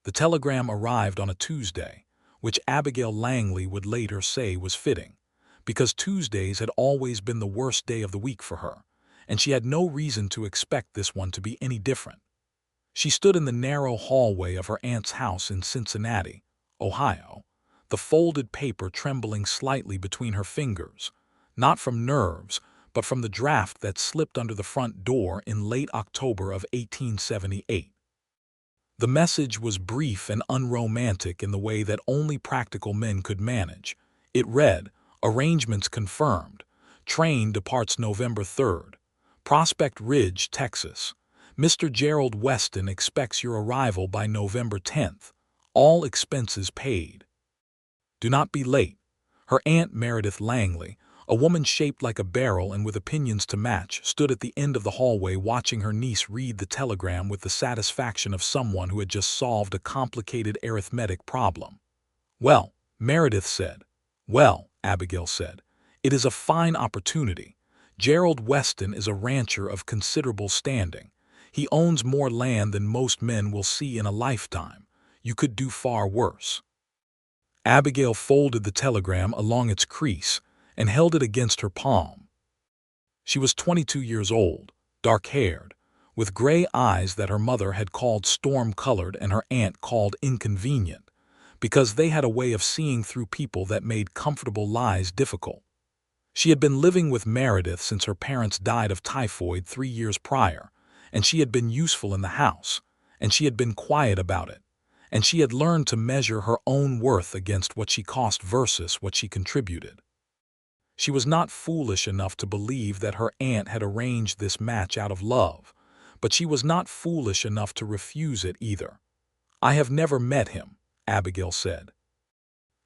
The telegram arrived on a Tuesday, which Abigail Langley would later say was fitting, because Tuesdays had always been the worst day of the week for her, and she had no reason to expect this one to be any different. She stood in the narrow hallway of her aunt's house in Cincinnati, Ohio, the folded paper trembling slightly between her fingers, not from nerves, but from the draft that slipped under the front door in late October of 1878. The message was brief and unromantic in the way that only practical men could manage. It read, "Arrangements confirmed. Train departs November 3rd. Prospect Ridge, Texas. Mr. Gerald Weston expects your arrival by November 10th. All expenses paid. Do not be late." Her Aunt Meredith Langley, a woman shaped like a barrel and with opinions to match, stood at the end of the hallway watching her niece read the telegram with the satisfaction of someone who had just solved a complicated arithmetic problem. "Well," Meredith said. "Well," Abigail said, "it is a fine opportunity. Gerald Weston is a rancher of considerable standing. He owns more land than most men will see in a lifetime. You could do far worse." Abigail folded the telegram along its crease and held it against her palm. She was 22 years old, dark-haired, with gray eyes that her mother had called storm-colored and her aunt called inconvenient, because they had a way of seeing through people that made comfortable lies difficult. She had been living with Meredith since her parents died of typhoid 3 years prior, and she had been useful in the house, and she had been quiet about it, and she had learned to measure her own worth against what she cost versus what she contributed. She was not foolish enough to believe that her aunt had arranged this match out of love, but she was not foolish enough to refuse it either. "I have never met him," Abigail said.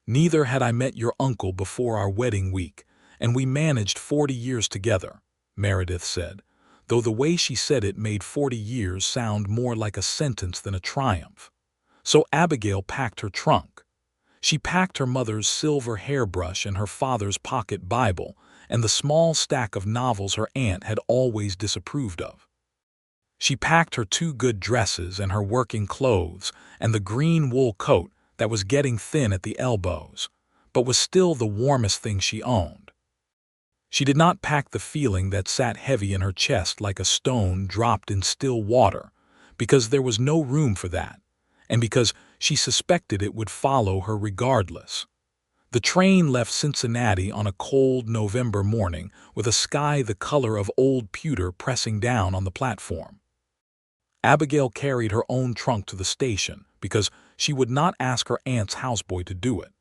"Neither had I met your uncle before our wedding week, and we managed 40 years together," Meredith said, though the way she said it made 40 years sound more like a sentence than a triumph. So Abigail packed her trunk. She packed her mother's silver hairbrush and her father's pocket Bible and the small stack of novels her aunt had always disapproved of. She packed her 2 good dresses and her working clothes and the green wool coat that was getting thin at the elbows, but was still the warmest thing she owned. She did not pack the feeling that sat heavy in her chest like a stone dropped in still water, because there was no room for that, and because she suspected it would follow her regardless. The train left Cincinnati on a cold November morning with a sky the color of old pewter pressing down on the platform. Abigail carried her own trunk to the station because she would not ask her aunt's houseboy to do it,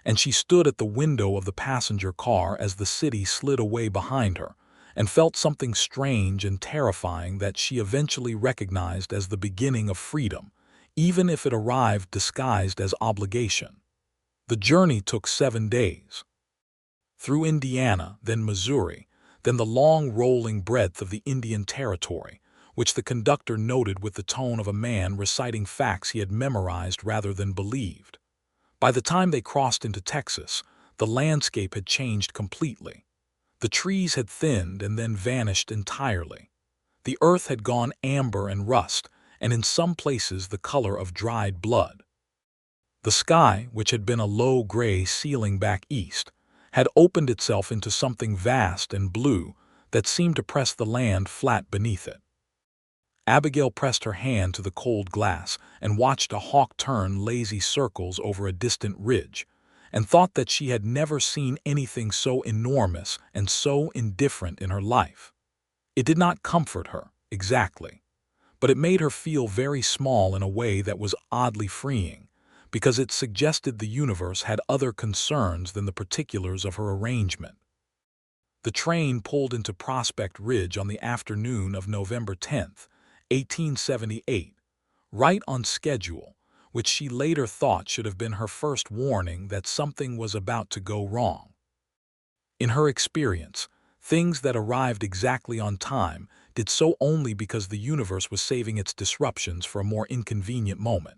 and she stood at the window of the passenger car as the city slid away behind her and felt something strange and terrifying that she eventually recognized as the beginning of freedom, even if it arrived disguised as obligation. The journey took 7 days. Through Indiana, then Missouri, then the long rolling breadth of the Indian Territory, which the conductor noted with the tone of a man reciting facts he had memorized rather than believed. By the time they crossed into Texas, the landscape had changed completely. The trees had thinned and then vanished entirely. The earth had gone amber and rust, and in some places the color of dried blood. The sky, which had been a low gray ceiling back east, had opened itself into something vast and blue that seemed to press the land flat beneath it. Abigail pressed her hand to the cold glass and watched a hawk turn lazy circles over a distant ridge, and thought that she had never seen anything so enormous and so indifferent in her life. It did not comfort her, exactly, but it made her feel very small in a way that was oddly freeing, because it suggested the universe had other concerns than the particulars of her arrangement. The train pulled into Prospect Ridge on the afternoon of November 10th, 1878, right on schedule, which she later thought should have been her first warning that something was about to go wrong. In her experience, things that arrived exactly on time did so only because the universe was saving its disruptions for a more inconvenient moment.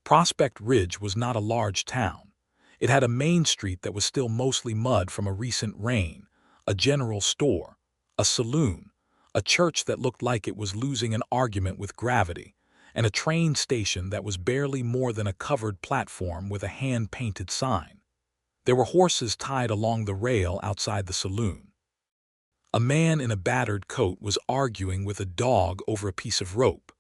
Prospect Ridge was not a large town. It had a main street that was still mostly mud from a recent rain, a general store, a saloon, a church that looked like it was losing an argument with gravity, and a train station that was barely more than a covered platform with a hand-painted sign. There were horses tied along the rail outside the saloon. A man in a battered coat was arguing with a dog over a piece of rope.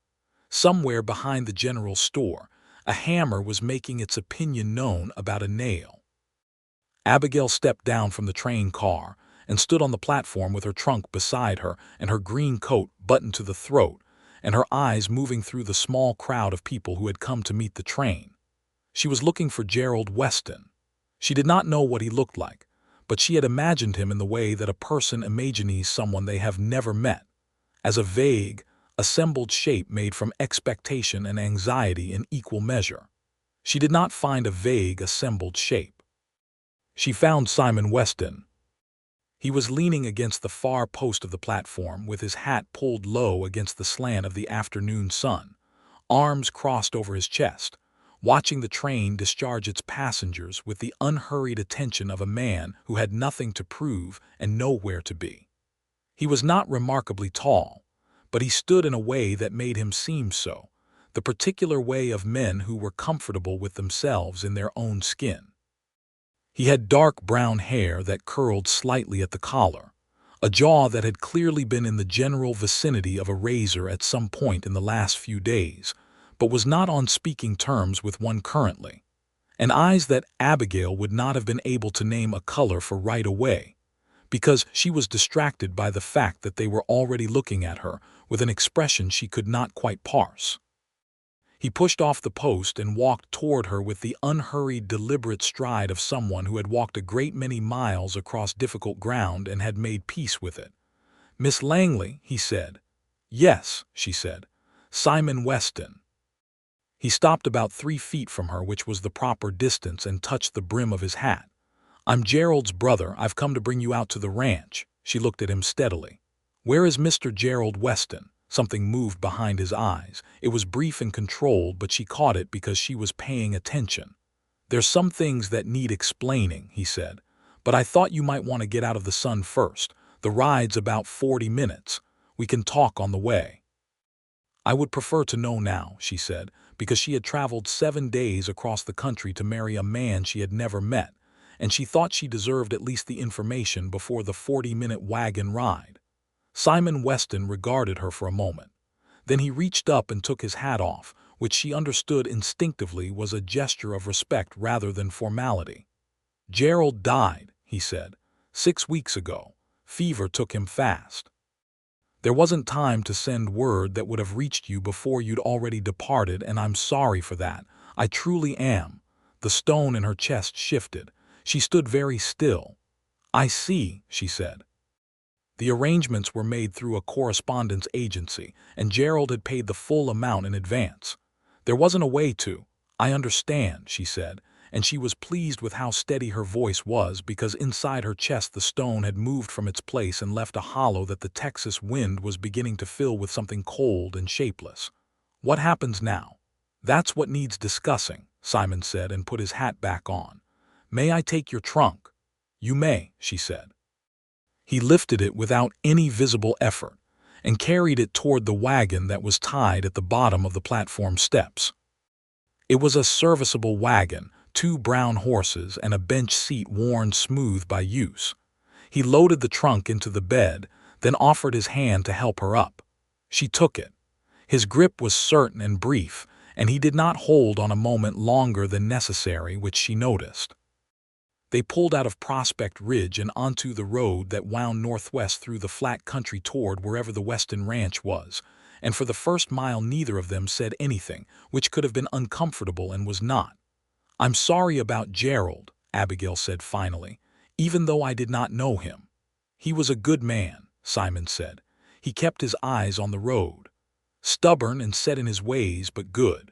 Somewhere behind the general store, a hammer was making its opinion known about a nail. Abigail stepped down from the train car and stood on the platform with her trunk beside her and her green coat buttoned to the throat, and her eyes moving through the small crowd of people who had come to meet the train. She was looking for Gerald Weston. She did not know what he looked like, but she had imagined him in the way that a person imagines someone they have never met, as a vague, assembled shape made from expectation and anxiety in equal measure. She did not find a vague, assembled shape. She found Simon Weston. He was leaning against the far post of the platform with his hat pulled low against the slant of the afternoon sun, arms crossed over his chest, watching the train discharge its passengers with the unhurried attention of a man who had nothing to prove and nowhere to be. He was not remarkably tall, but he stood in a way that made him seem so, the particular way of men who were comfortable with themselves in their own skin. He had dark brown hair that curled slightly at the collar, a jaw that had clearly been in the general vicinity of a razor at some point in the last few days, but was not on speaking terms with one currently, and eyes that Abigail would not have been able to name a color for right away, because she was distracted by the fact that they were already looking at her with an expression she could not quite parse. He pushed off the post and walked toward her with the unhurried, deliberate stride of someone who had walked a great many miles across difficult ground and had made peace with it. "Miss Langley," he said. "Yes," she said. "Simon Weston." He stopped about 3 feet from her, which was the proper distance, and touched the brim of his hat. "I'm Gerald's brother. I've come to bring you out to the ranch." She looked at him steadily. "Where is Mr. Gerald Weston?" Something moved behind his eyes. It was brief and controlled, but she caught it because she was paying attention. "There's some things that need explaining," he said. "But I thought you might want to get out of the sun first. The ride's about 40 minutes. We can talk on the way." "I would prefer to know now," she said, because she had traveled 7 days across the country to marry a man she had never met, and she thought she deserved at least the information before the 40-minute wagon ride. Simon Weston regarded her for a moment. Then he reached up and took his hat off, which she understood instinctively was a gesture of respect rather than formality. "Gerald died," he said, "6 weeks ago. Fever took him fast. There wasn't time to send word that would have reached you before you'd already departed, and I'm sorry for that. I truly am." The stone in her chest shifted. She stood very still. "I see," she said. The arrangements were made through a correspondence agency, and Gerald had paid the full amount in advance. "There wasn't a way to." "I understand," she said, and she was pleased with how steady her voice was, because inside her chest the stone had moved from its place and left a hollow that the Texas wind was beginning to fill with something cold and shapeless. "What happens now?" "That's what needs discussing," Simon said, and put his hat back on. "May I take your trunk?" "You may," she said. He lifted it without any visible effort and carried it toward the wagon that was tied at the bottom of the platform steps. It was a serviceable wagon, 2 brown horses and a bench seat worn smooth by use. He loaded the trunk into the bed, then offered his hand to help her up. She took it. His grip was certain and brief, and he did not hold on a moment longer than necessary, which she noticed. They pulled out of Prospect Ridge and onto the road that wound northwest through the flat country toward wherever the Weston Ranch was, and for the first mile neither of them said anything, which could have been uncomfortable and was not. "I'm sorry about Gerald," Abigail said finally, "even though I did not know him." "He was a good man," Simon said. "He kept his eyes on the road. Stubborn and set in his ways, but good.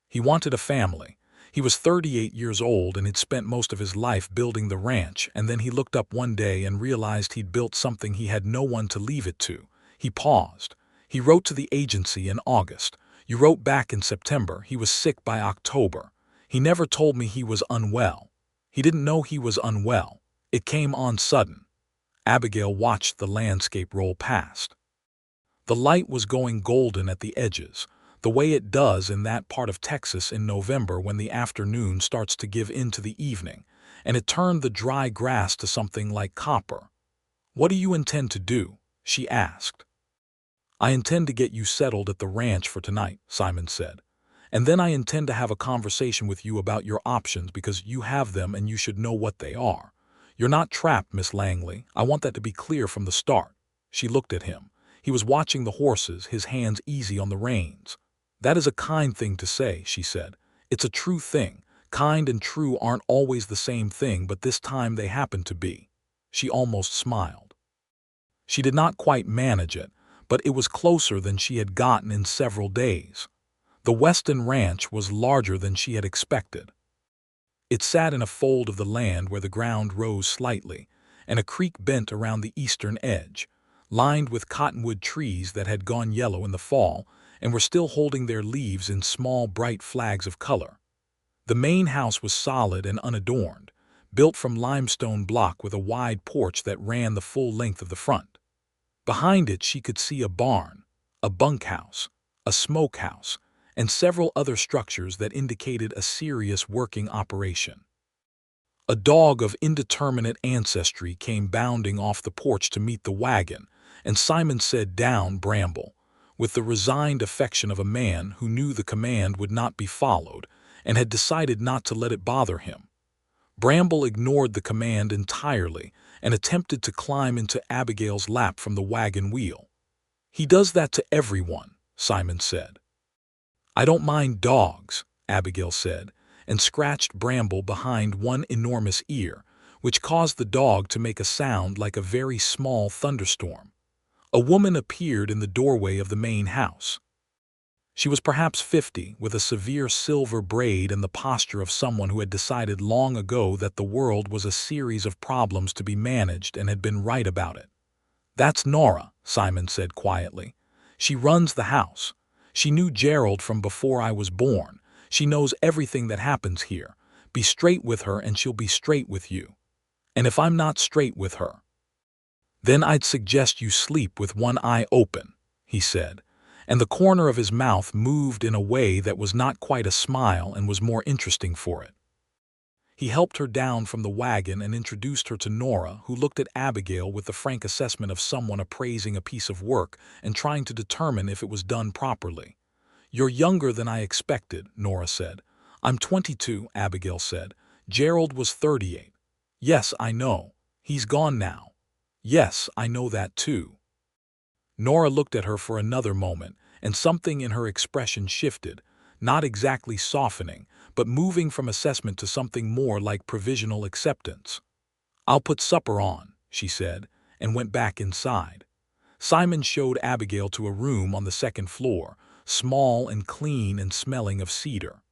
He wanted a family. He was 38 years old and had spent most of his life building the ranch, and then he looked up one day and realized he'd built something he had no one to leave it to." He paused. "He wrote to the agency in August. You wrote back in September. He was sick by October. He never told me he was unwell. He didn't know he was unwell. It came on sudden." Abigail watched the landscape roll past. The light was going golden at the edges. the way it does in that part of Texas in November when the afternoon starts to give in to the evening, and it turned the dry grass to something like copper. "What do you intend to do?" she asked. "I intend to get you settled at the ranch for tonight," Simon said. "And then I intend to have a conversation with you about your options because you have them and you should know what they are. You're not trapped, Miss Langley. I want that to be clear from the start." She looked at him. He was watching the horses, his hands easy on the reins. "That is a kind thing to say," she said. "It's a true thing. Kind and true aren't always the same thing, but this time they happen to be." She almost smiled. She did not quite manage it, but it was closer than she had gotten in several days. The Weston Ranch was larger than she had expected. It sat in a fold of the land where the ground rose slightly, and a creek bent around the eastern edge, lined with cottonwood trees that had gone yellow in the fall and were still holding their leaves in small, bright flags of color. The main house was solid and unadorned, built from limestone block with a wide porch that ran the full length of the front. Behind it she could see a barn, a bunkhouse, a smokehouse, and several other structures that indicated a serious working operation. A dog of indeterminate ancestry came bounding off the porch to meet the wagon, and Simon said, "Down, Bramble," with the resigned affection of a man who knew the command would not be followed and had decided not to let it bother him. Bramble ignored the command entirely and attempted to climb into Abigail's lap from the wagon wheel. "He does that to everyone," Simon said. "I don't mind dogs," Abigail said, and scratched Bramble behind one enormous ear, which caused the dog to make a sound like a very small thunderstorm. A woman appeared in the doorway of the main house. She was perhaps 50, with a severe silver braid and the posture of someone who had decided long ago that the world was a series of problems to be managed and had been right about it. "That's Nora," Simon said quietly. "She runs the house. She knew Gerald from before I was born. She knows everything that happens here. Be straight with her and she'll be straight with you. And if I'm not straight with her, then I'd suggest you sleep with one eye open," he said, and the corner of his mouth moved in a way that was not quite a smile and was more interesting for it. He helped her down from the wagon and introduced her to Nora, who looked at Abigail with the frank assessment of someone appraising a piece of work and trying to determine if it was done properly. "You're younger than I expected," Nora said. "I'm 22, Abigail said. "Gerald was 38. "Yes, I know. He's gone now." "Yes, I know that too." Nora looked at her for another moment, and something in her expression shifted, not exactly softening, but moving from assessment to something more like provisional acceptance. "I'll put supper on," she said, and went back inside. Simon showed Abigail to a room on the second floor, small and clean and smelling of cedar.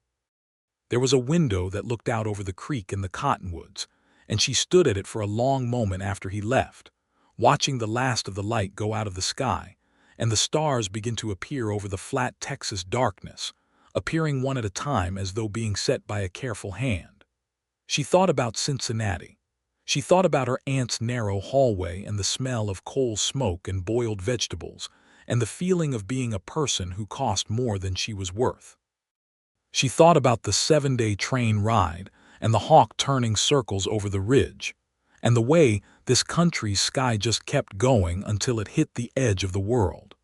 There was a window that looked out over the creek and the cottonwoods, and she stood at it for a long moment after he left, watching the last of the light go out of the sky, and the stars begin to appear over the flat Texas darkness, appearing one at a time as though being set by a careful hand. She thought about Cincinnati. She thought about her aunt's narrow hallway and the smell of coal smoke and boiled vegetables, and the feeling of being a person who cost more than she was worth. She thought about the 7-day train ride and the hawk turning circles over the ridge, and the way this country's sky just kept going until it hit the edge of the world.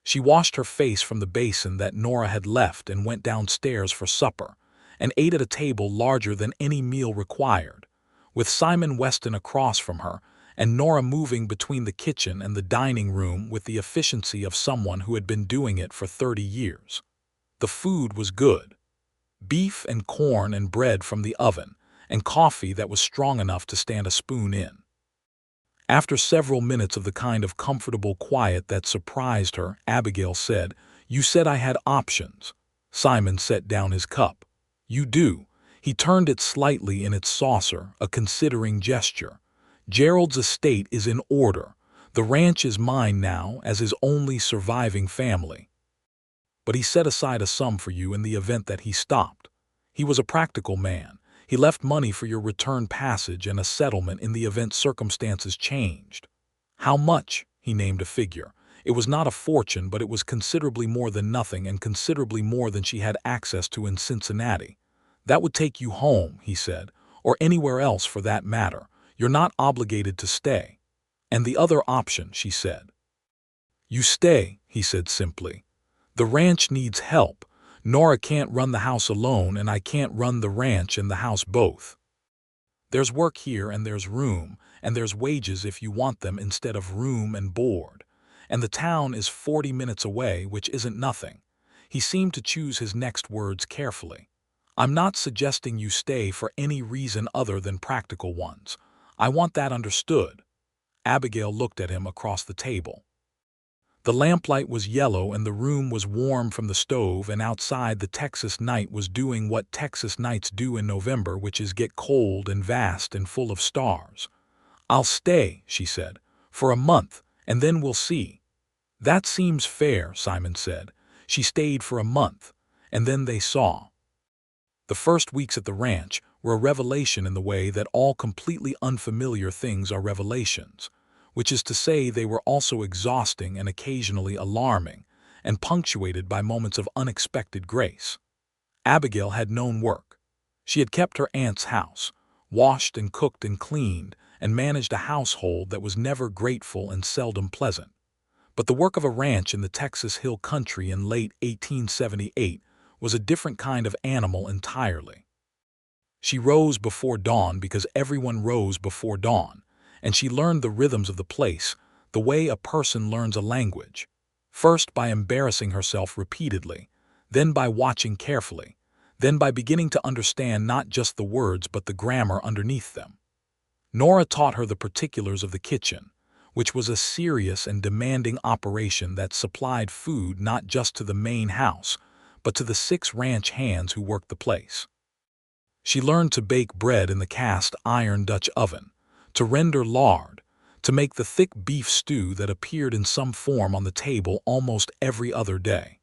She washed her face from the basin that Nora had left and went downstairs for supper, and ate at a table larger than any meal required, with Simon Weston across from her and Nora moving between the kitchen and the dining room with the efficiency of someone who had been doing it for 30 years. The food was good. Beef and corn and bread from the oven, and coffee that was strong enough to stand a spoon in. After several minutes of the kind of comfortable quiet that surprised her, Abigail said, "You said I had options." Simon set down his cup. "You do." He turned it slightly in its saucer, a considering gesture. "Gerald's estate is in order. The ranch is mine now as his only surviving family. But he set aside a sum for you in the event that he stopped. He was a practical man. He left money for your return passage and a settlement in the event circumstances changed." "How much?" He named a figure. It was not a fortune, but it was considerably more than nothing and considerably more than she had access to in Cincinnati. "That would take you home," he said, "or anywhere else for that matter. You're not obligated to stay." "And the other option," she said. "You stay," he said simply. "The ranch needs help. Nora can't run the house alone, and I can't run the ranch and the house both. There's work here, and there's room, and there's wages if you want them instead of room and board. And the town is 40 minutes away, which isn't nothing." He seemed to choose his next words carefully. "I'm not suggesting you stay for any reason other than practical ones. I want that understood." Abigail looked at him across the table. The lamplight was yellow and the room was warm from the stove, and outside the Texas night was doing what Texas nights do in November, which is get cold and vast and full of stars. "I'll stay," she said, "for a month, and then we'll see." "That seems fair," Simon said. She stayed for a month, and then they saw. The first weeks at the ranch were a revelation in the way that all completely unfamiliar things are revelations, which is to say they were also exhausting and occasionally alarming, and punctuated by moments of unexpected grace. Abigail had known work. She had kept her aunt's house, washed and cooked and cleaned, and managed a household that was never grateful and seldom pleasant. But the work of a ranch in the Texas Hill Country in late 1878 was a different kind of animal entirely. She rose before dawn because everyone rose before dawn, and she learned the rhythms of the place, the way a person learns a language. First by embarrassing herself repeatedly, then by watching carefully, then by beginning to understand not just the words but the grammar underneath them. Nora taught her the particulars of the kitchen, which was a serious and demanding operation that supplied food not just to the main house, but to the 6 ranch hands who worked the place. She learned to bake bread in the cast iron Dutch oven, to render lard, to make the thick beef stew that appeared in some form on the table almost every other day.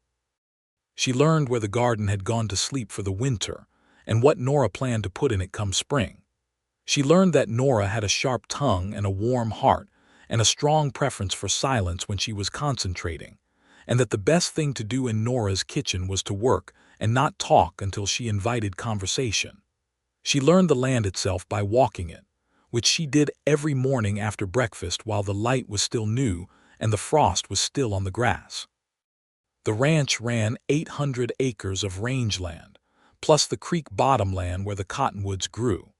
She learned where the garden had gone to sleep for the winter and what Nora planned to put in it come spring. She learned that Nora had a sharp tongue and a warm heart and a strong preference for silence when she was concentrating, and that the best thing to do in Nora's kitchen was to work and not talk until she invited conversation. She learned the land itself by walking it, which she did every morning after breakfast while the light was still new and the frost was still on the grass. The ranch ran 800 acres of rangeland, plus the creek bottomland where the cottonwoods grew.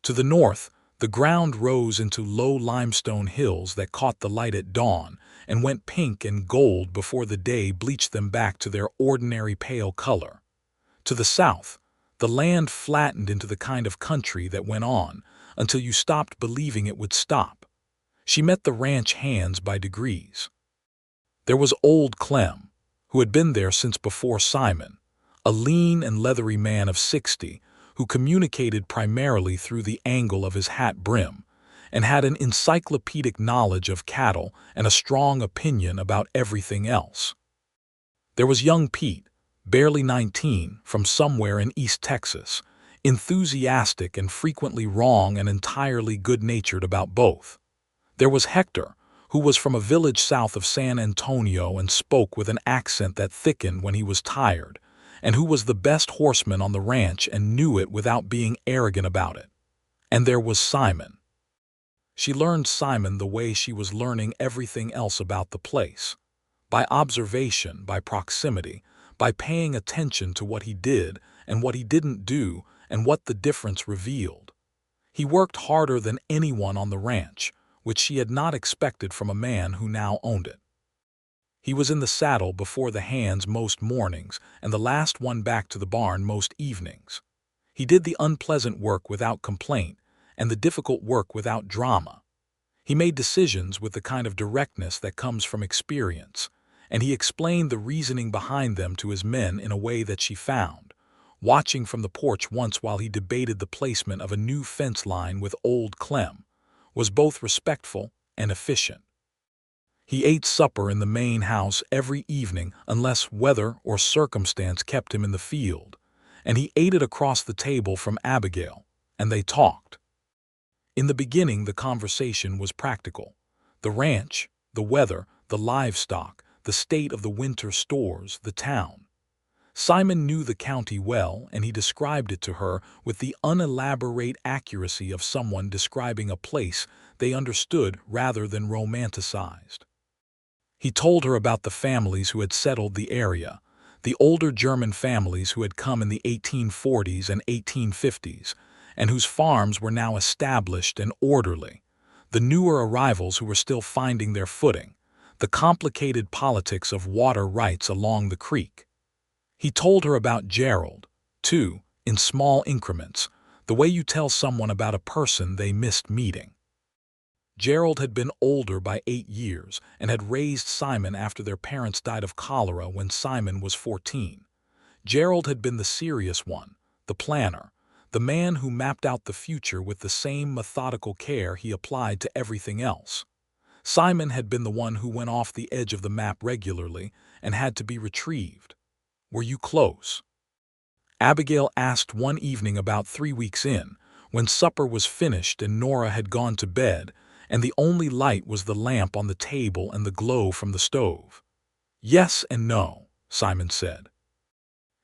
To the north, the ground rose into low limestone hills that caught the light at dawn and went pink and gold before the day bleached them back to their ordinary pale color. To the south, the land flattened into the kind of country that went on until you stopped believing it would stop. She met the ranch hands by degrees. There was old Clem, who had been there since before Simon, a lean and leathery man of 60, who communicated primarily through the angle of his hat brim, and had an encyclopedic knowledge of cattle and a strong opinion about everything else. There was young Pete, barely 19, from somewhere in East Texas, enthusiastic and frequently wrong and entirely good-natured about both. There was Hector, who was from a village south of San Antonio and spoke with an accent that thickened when he was tired, and who was the best horseman on the ranch and knew it without being arrogant about it. And there was Simon. She learned Simon the way she was learning everything else about the place, by observation, by proximity, by paying attention to what he did and what he didn't do and what the difference revealed. He worked harder than anyone on the ranch, which she had not expected from a man who now owned it. He was in the saddle before the hands most mornings and the last one back to the barn most evenings. He did the unpleasant work without complaint and the difficult work without drama. He made decisions with the kind of directness that comes from experience, and he explained the reasoning behind them to his men in a way that she found, watching from the porch once while he debated the placement of a new fence line with old Clem, was both respectful and efficient. He ate supper in the main house every evening unless weather or circumstance kept him in the field, and he ate it across the table from Abigail, and they talked. In the beginning the conversation was practical. The ranch, the weather, the livestock, the state of the winter stores, the town. Simon knew the county well, and he described it to her with the unelaborate accuracy of someone describing a place they understood rather than romanticized. He told her about the families who had settled the area, the older German families who had come in the 1840s and 1850s, and whose farms were now established and orderly, the newer arrivals who were still finding their footing, the complicated politics of water rights along the creek. He told her about Gerald, too, in small increments, the way you tell someone about a person they missed meeting. Gerald had been older by 8 years and had raised Simon after their parents died of cholera when Simon was 14. Gerald had been the serious one, the planner, the man who mapped out the future with the same methodical care he applied to everything else. Simon had been the one who went off the edge of the map regularly and had to be retrieved. "Were you close?" Abigail asked one evening about 3 weeks in, when supper was finished and Nora had gone to bed, and the only light was the lamp on the table and the glow from the stove. "Yes and no," Simon said.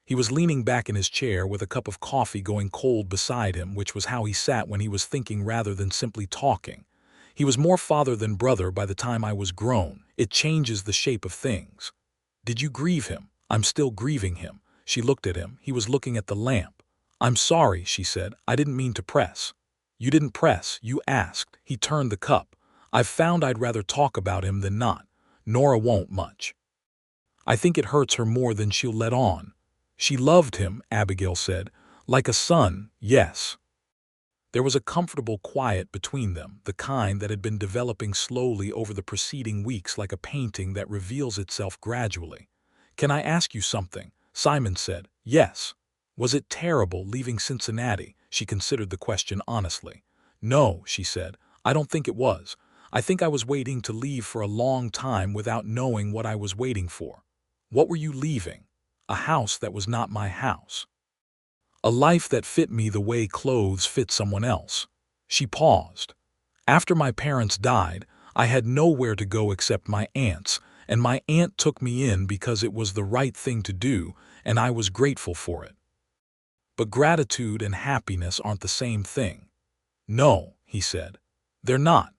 He was leaning back in his chair with a cup of coffee going cold beside him, which was how he sat when he was thinking rather than simply talking. "He was more father than brother by the time I was grown. It changes the shape of things." "Did you grieve him?" "I'm still grieving him." She looked at him. He was looking at the lamp. "I'm sorry," she said. "I didn't mean to press." "You didn't press, you asked." He turned the cup. "I've found I'd rather talk about him than not. Nora won't much. I think it hurts her more than she'll let on." "She loved him," Abigail said. "Like a son, yes." There was a comfortable quiet between them, the kind that had been developing slowly over the preceding weeks like a painting that reveals itself gradually. "Can I ask you something?" Simon said. "Yes." "Was it terrible leaving Cincinnati?" She considered the question honestly. "No," she said. "I don't think it was. I think I was waiting to leave for a long time without knowing what I was waiting for." "What were you leaving?" "A house that was not my house. A life that fit me the way clothes fit someone else." She paused. "After my parents died, I had nowhere to go except my aunt's, and my aunt took me in because it was the right thing to do, and I was grateful for it." "But gratitude and happiness aren't the same thing." "No," he said. "They're not."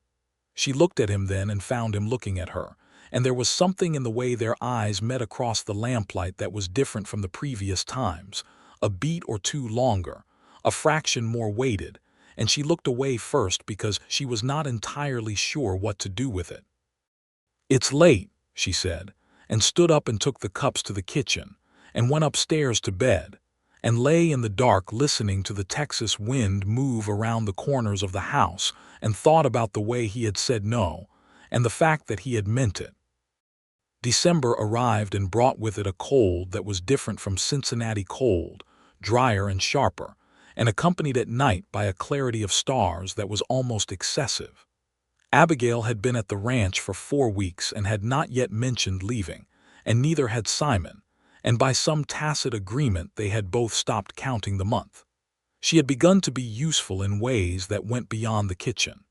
She looked at him then and found him looking at her, and there was something in the way their eyes met across the lamplight that was different from the previous times, a beat or two longer, a fraction more weighted, and she looked away first because she was not entirely sure what to do with it. "It's late," she said, and stood up and took the cups to the kitchen, and went upstairs to bed, and lay in the dark listening to the Texas wind move around the corners of the house, and thought about the way he had said no, and the fact that he had meant it. December arrived and brought with it a cold that was different from Cincinnati cold, drier and sharper, and accompanied at night by a clarity of stars that was almost excessive. Abigail had been at the ranch for 4 weeks and had not yet mentioned leaving, and neither had Simon, and by some tacit agreement they had both stopped counting the month. She had begun to be useful in ways that went beyond the kitchen.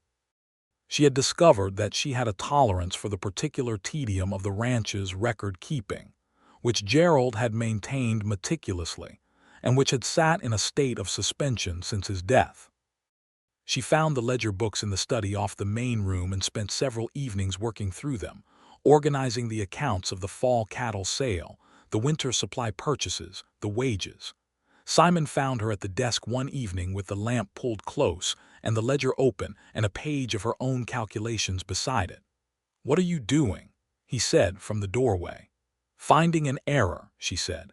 She had discovered that she had a tolerance for the particular tedium of the ranch's record-keeping, which Gerald had maintained meticulously, and which had sat in a state of suspension since his death. She found the ledger books in the study off the main room and spent several evenings working through them, organizing the accounts of the fall cattle sale, the winter supply purchases, the wages. Simon found her at the desk one evening with the lamp pulled close and the ledger open and a page of her own calculations beside it. "What are you doing?" he said from the doorway. "Finding an error," she said.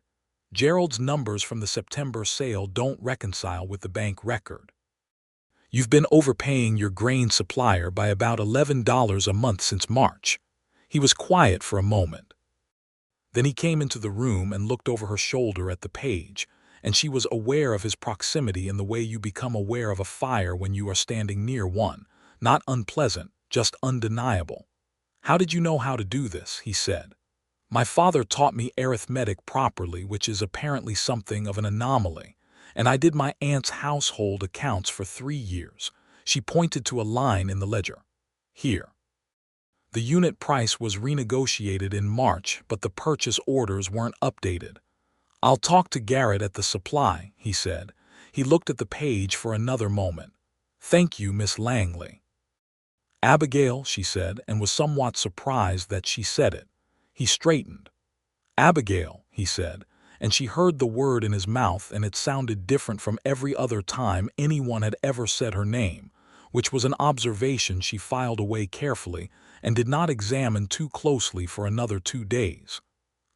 "Gerald's numbers from the September sale don't reconcile with the bank record. You've been overpaying your grain supplier by about $11 a month since March." He was quiet for a moment. Then he came into the room and looked over her shoulder at the page, and she was aware of his proximity in the way you become aware of a fire when you are standing near one, not unpleasant, just undeniable. "How did you know how to do this?" he said. "My father taught me arithmetic properly, which is apparently something of an anomaly, and I did my aunt's household accounts for 3 years. She pointed to a line in the ledger. "Here." The unit price was renegotiated in March, but the purchase orders weren't updated. "I'll talk to Garrett at the supply," he said. He looked at the page for another moment. "Thank you, Miss Langley." "Abigail," she said, and was somewhat surprised that she said it. He straightened. "Abigail," he said, and she heard the word in his mouth, and it sounded different from every other time anyone had ever said her name, which was an observation she filed away carefully and did not examine too closely for another 2 days.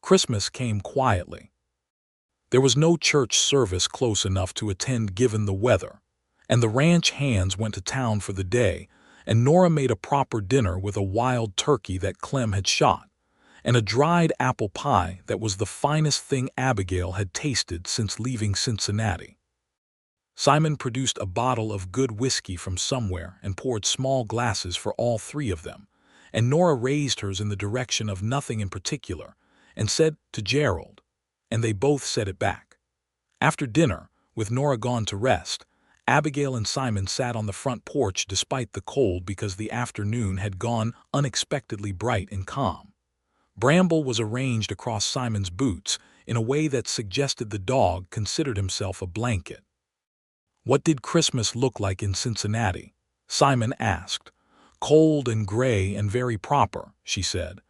Christmas came quietly. There was no church service close enough to attend given the weather, and the ranch hands went to town for the day, and Nora made a proper dinner with a wild turkey that Clem had shot, and a dried apple pie that was the finest thing Abigail had tasted since leaving Cincinnati. Simon produced a bottle of good whiskey from somewhere and poured small glasses for all 3 of them, and Nora raised hers in the direction of nothing in particular and said to Gerald, and they both said it back. After dinner, with Nora gone to rest, Abigail and Simon sat on the front porch despite the cold because the afternoon had gone unexpectedly bright and calm. Bramble was arranged across Simon's boots in a way that suggested the dog considered himself a blanket. "What did Christmas look like in Cincinnati?" Simon asked. "Cold and gray and very proper," she said.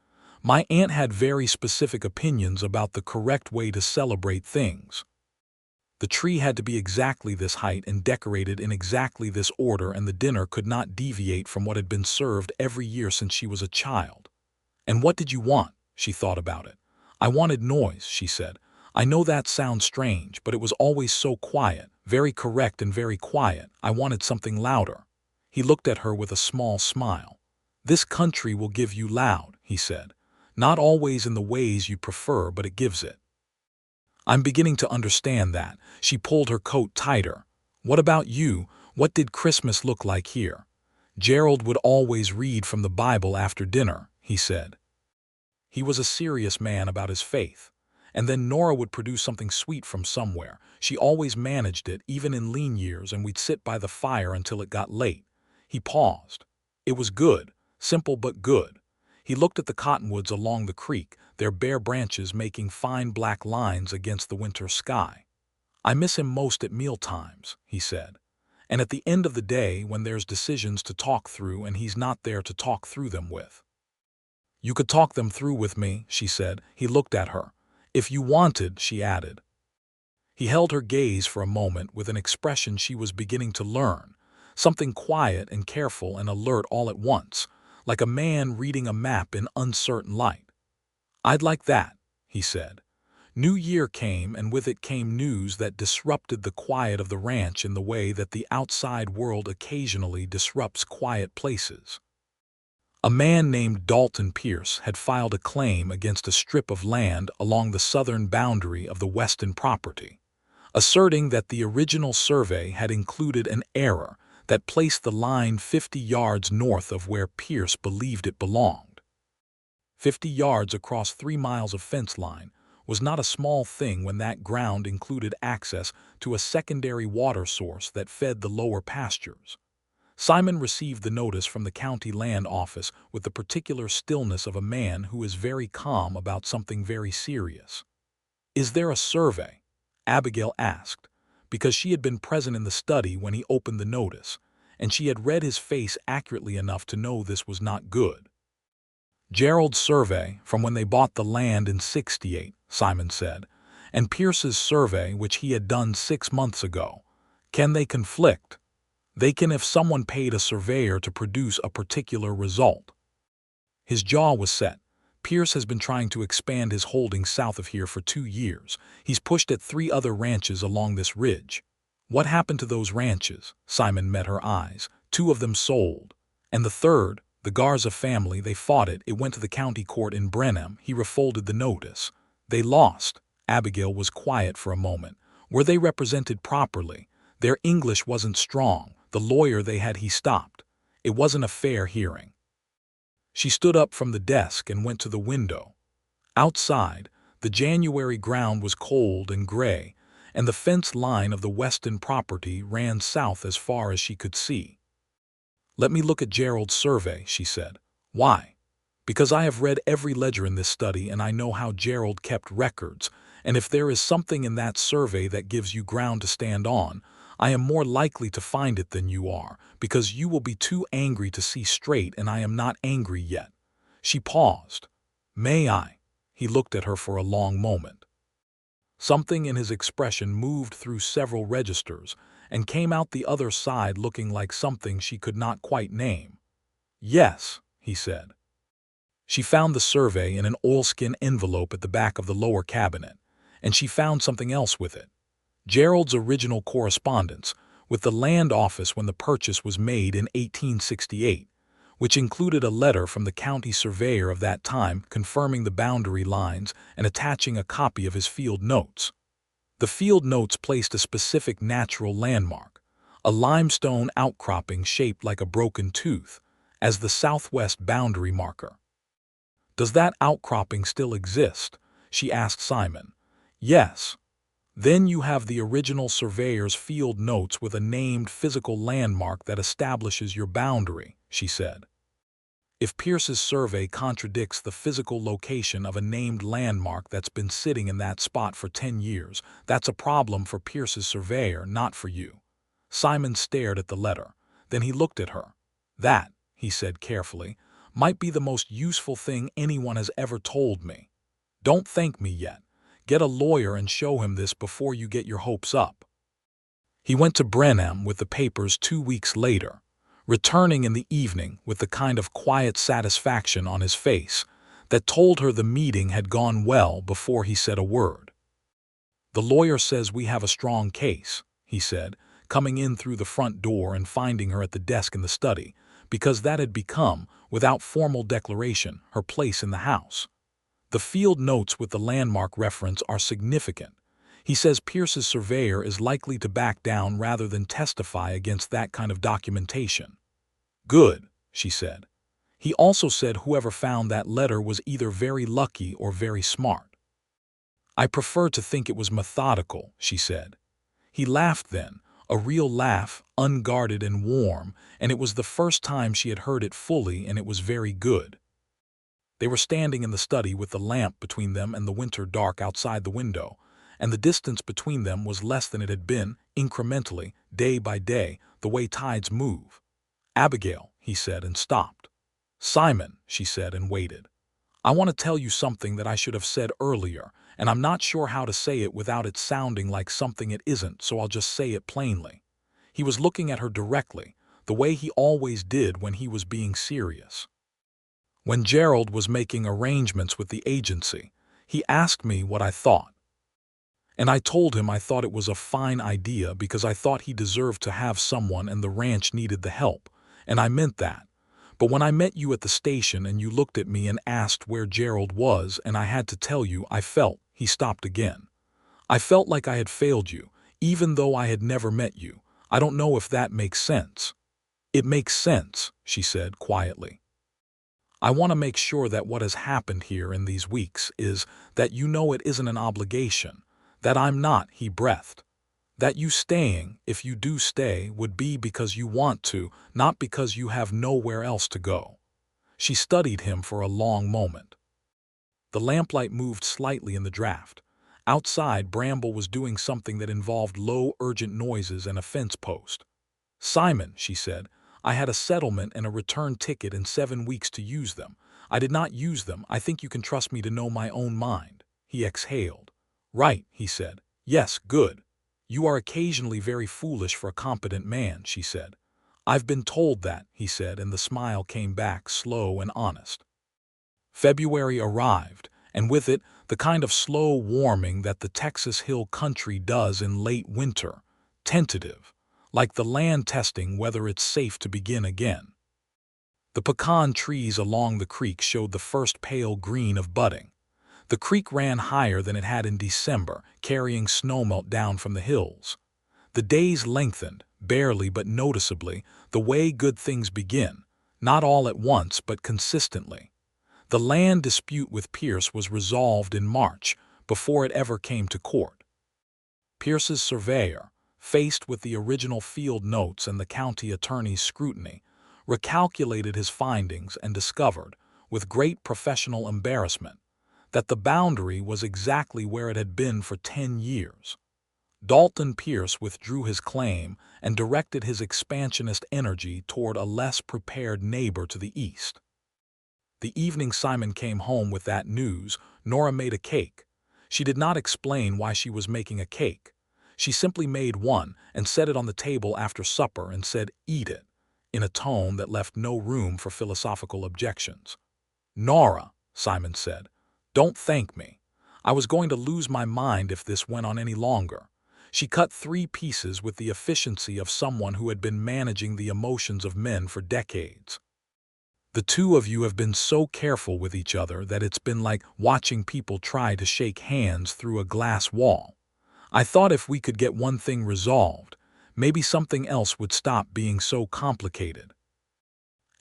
"My aunt had very specific opinions about the correct way to celebrate things. The tree had to be exactly this height and decorated in exactly this order, and the dinner could not deviate from what had been served every year since she was a child." "And what did you want?" She thought about it. "I wanted noise," she said. "I know that sounds strange, but it was always so quiet, very correct and very quiet. I wanted something louder." He looked at her with a small smile. "This country will give you loud," he said. "Not always in the ways you prefer, but it gives it." "I'm beginning to understand that." She pulled her coat tighter. "What about you? What did Christmas look like here?" "Gerald would always read from the Bible after dinner," he said. He was a serious man about his faith. And then Nora would produce something sweet from somewhere. She always managed it, even in lean years, and we'd sit by the fire until it got late. He paused. It was good, simple but good. He looked at the cottonwoods along the creek, their bare branches making fine black lines against the winter sky. "I miss him most at mealtimes," he said. "And at the end of the day, when there's decisions to talk through and he's not there to talk through them with." "You could talk them through with me," she said. He looked at her. "If you wanted," she added. He held her gaze for a moment with an expression she was beginning to learn, something quiet and careful and alert all at once, like a man reading a map in uncertain light. "I'd like that," he said. New Year came, and with it came news that disrupted the quiet of the ranch in the way that the outside world occasionally disrupts quiet places. A man named Dalton Pierce had filed a claim against a strip of land along the southern boundary of the Weston property, asserting that the original survey had included an error that placed the line 50 yards north of where Pierce believed it belonged. 50 yards across 3 miles of fence line was not a small thing when that ground included access to a secondary water source that fed the lower pastures. Simon received the notice from the county land office with the particular stillness of a man who is very calm about something very serious. "Is there a survey?" Abigail asked, because she had been present in the study when he opened the notice, and she had read his face accurately enough to know this was not good. "Gerald's survey, from when they bought the land in '68, Simon said, "and Pierce's survey, which he had done 6 months ago. Can they conflict?" "They can if someone paid a surveyor to produce a particular result." His jaw was set. "Pierce has been trying to expand his holdings south of here for 2 years. He's pushed at 3 other ranches along this ridge." "What happened to those ranches?" Simon met her eyes. "2 of them sold. And the third, the Garza family, they fought it. It went to the county court in Brenham." He refolded the notice. "They lost." Abigail was quiet for a moment. "Were they represented properly?" "Their English wasn't strong. The lawyer they had," he stopped. "It wasn't a fair hearing." She stood up from the desk and went to the window. Outside, the January ground was cold and gray, and the fence line of the Weston property ran south as far as she could see. "Let me look at Gerald's survey," she said. "Why?" Because I have read every ledger in this study and I know how Gerald kept records, and if there is something in that survey that gives you ground to stand on, I am more likely to find it than you are, because you will be too angry to see straight and I am not angry yet." She paused. "May I?" He looked at her for a long moment. Something in his expression moved through several registers and came out the other side looking like something she could not quite name. "Yes," he said. She found the survey in an oilskin envelope at the back of the lower cabinet, and she found something else with it. Gerald's original correspondence with the land office when the purchase was made in 1868, which included a letter from the county surveyor of that time confirming the boundary lines and attaching a copy of his field notes. The field notes placed a specific natural landmark, a limestone outcropping shaped like a broken tooth, as the southwest boundary marker. "Does that outcropping still exist?" she asked Simon. "Yes." "Then you have the original surveyor's field notes with a named physical landmark that establishes your boundary," she said. "If Pierce's survey contradicts the physical location of a named landmark that's been sitting in that spot for 10 years, that's a problem for Pierce's surveyor, not for you." Simon stared at the letter. Then he looked at her. "That," he said carefully, "might be the most useful thing anyone has ever told me. Don't thank me yet. Get a lawyer and show him this before you get your hopes up." He went to Brenham with the papers 2 weeks later, returning in the evening with the kind of quiet satisfaction on his face that told her the meeting had gone well before he said a word. "The lawyer says we have a strong case," he said, coming in through the front door and finding her at the desk in the study, because that had become, without formal declaration, her place in the house. "The field notes with the landmark reference are significant. He says Pierce's surveyor is likely to back down rather than testify against that kind of documentation." "Good," she said. "He also said whoever found that letter was either very lucky or very smart." "I prefer to think it was methodical," she said. He laughed then, a real laugh, unguarded and warm, and it was the first time she had heard it fully, and it was very good. They were standing in the study with the lamp between them and the winter dark outside the window, and the distance between them was less than it had been, incrementally, day by day, the way tides move. "Abigail," he said and stopped. "Simon," she said and waited. "I want to tell you something that I should have said earlier, and I'm not sure how to say it without it sounding like something it isn't, so I'll just say it plainly." He was looking at her directly, the way he always did when he was being serious. "When Gerald was making arrangements with the agency, he asked me what I thought. And I told him I thought it was a fine idea because I thought he deserved to have someone and the ranch needed the help, and I meant that. But when I met you at the station and you looked at me and asked where Gerald was and I had to tell you, I felt," he stopped again. "I felt like I had failed you, even though I had never met you. I don't know if that makes sense." "It makes sense," she said quietly. "I want to make sure that what has happened here in these weeks is that you know it isn't an obligation, that I'm not," he breathed. "That you staying, if you do stay, would be because you want to, not because you have nowhere else to go." She studied him for a long moment. The lamplight moved slightly in the draft. Outside, Bramble was doing something that involved low, urgent noises and a fence post. "Simon," she said, "I had a settlement and a return ticket in 7 weeks to use them. I did not use them. I think you can trust me to know my own mind." He exhaled. "Right," he said. "Yes, good. You are occasionally very foolish for a competent man," she said. "I've been told that," he said, and the smile came back slow and honest. February arrived, and with it the kind of slow warming that the Texas hill country does in late winter, tentative, like the land testing whether it's safe to begin again. The pecan trees along the creek showed the first pale green of budding. The creek ran higher than it had in December, carrying snowmelt down from the hills. The days lengthened, barely but noticeably, the way good things begin, not all at once but consistently. The land dispute with Pierce was resolved in March, before it ever came to court. Pierce's surveyor, faced with the original field notes and the county attorney's scrutiny, recalculated his findings and discovered, with great professional embarrassment, that the boundary was exactly where it had been for 10 years. Dalton Pierce withdrew his claim and directed his expansionist energy toward a less prepared neighbor to the east. The evening Simon came home with that news, Nora made a cake. She did not explain why she was making a cake. She simply made one and set it on the table after supper and said, "Eat it," in a tone that left no room for philosophical objections. "Nora," Simon said, "don't thank me. I was going to lose my mind if this went on any longer." She cut 3 pieces with the efficiency of someone who had been managing the emotions of men for decades. "The two of you have been so careful with each other that it's been like watching people try to shake hands through a glass wall. I thought if we could get one thing resolved, maybe something else would stop being so complicated."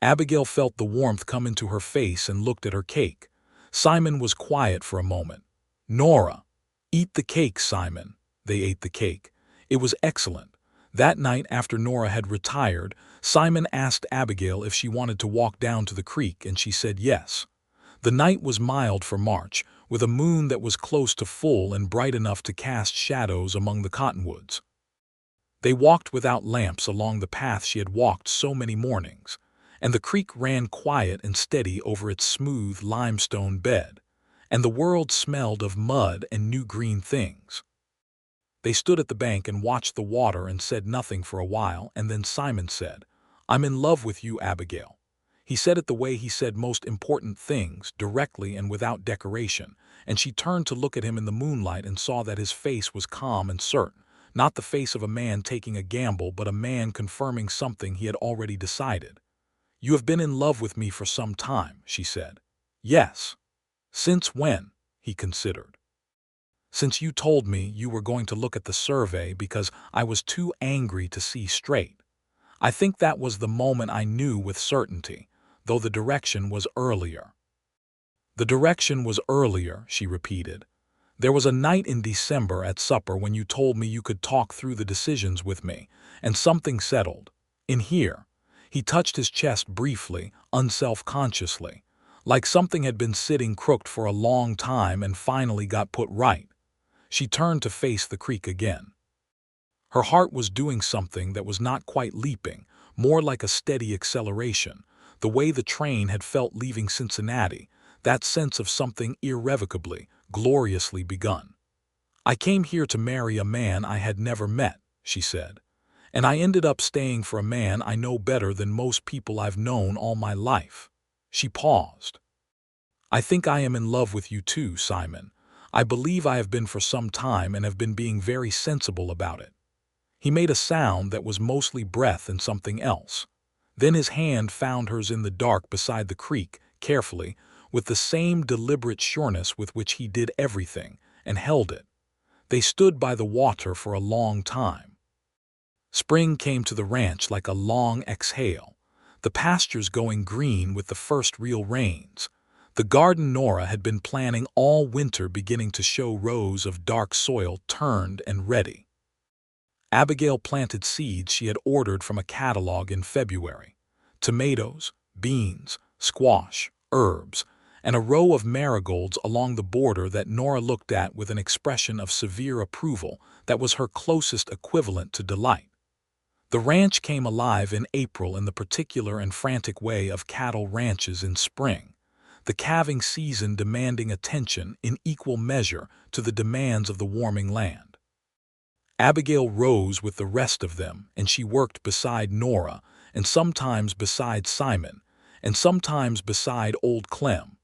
Abigail felt the warmth come into her face and looked at her cake. Simon was quiet for a moment. "Nora, eat the cake, Simon." They ate the cake. It was excellent. That night, after Nora had retired, Simon asked Abigail if she wanted to walk down to the creek, and she said yes. The night was mild for March, with a moon that was close to full and bright enough to cast shadows among the cottonwoods. They walked without lamps along the path she had walked so many mornings, and the creek ran quiet and steady over its smooth limestone bed, and the world smelled of mud and new green things. They stood at the bank and watched the water and said nothing for a while, and then Simon said, "I'm in love with you, Abigail." He said it the way he said most important things, directly and without decoration, and she turned to look at him in the moonlight and saw that his face was calm and certain, not the face of a man taking a gamble, but a man confirming something he had already decided. "You have been in love with me for some time," she said. "Yes." "Since when?" he considered. "Since you told me you were going to look at the survey because I was too angry to see straight. I think that was the moment I knew with certainty, though the direction was earlier." "The direction was earlier," she repeated. "There was a night in December at supper when you told me you could talk through the decisions with me, and something settled. In here." He touched his chest briefly, unself-consciously, like something had been sitting crooked for a long time and finally got put right. She turned to face the creek again. Her heart was doing something that was not quite leaping, more like a steady acceleration, the way the train had felt leaving Cincinnati, that sense of something irrevocably, gloriously begun. "I came here to marry a man I had never met," she said, "and I ended up staying for a man I know better than most people I've known all my life." She paused. "I think I am in love with you too, Simon. I believe I have been for some time and have been being very sensible about it." He made a sound that was mostly breath and something else. Then his hand found hers in the dark beside the creek, carefully, with the same deliberate sureness with which he did everything, and held it. They stood by the water for a long time. Spring came to the ranch like a long exhale, the pastures going green with the first real rains. The garden Nora had been planning all winter beginning to show rows of dark soil turned and ready. Abigail planted seeds she had ordered from a catalog in February: tomatoes, beans, squash, herbs, and a row of marigolds along the border that Nora looked at with an expression of severe approval that was her closest equivalent to delight. The ranch came alive in April in the particular and frantic way of cattle ranches in spring, the calving season demanding attention in equal measure to the demands of the warming land. Abigail rose with the rest of them, and she worked beside Nora, and sometimes beside Simon, and sometimes beside old Clem,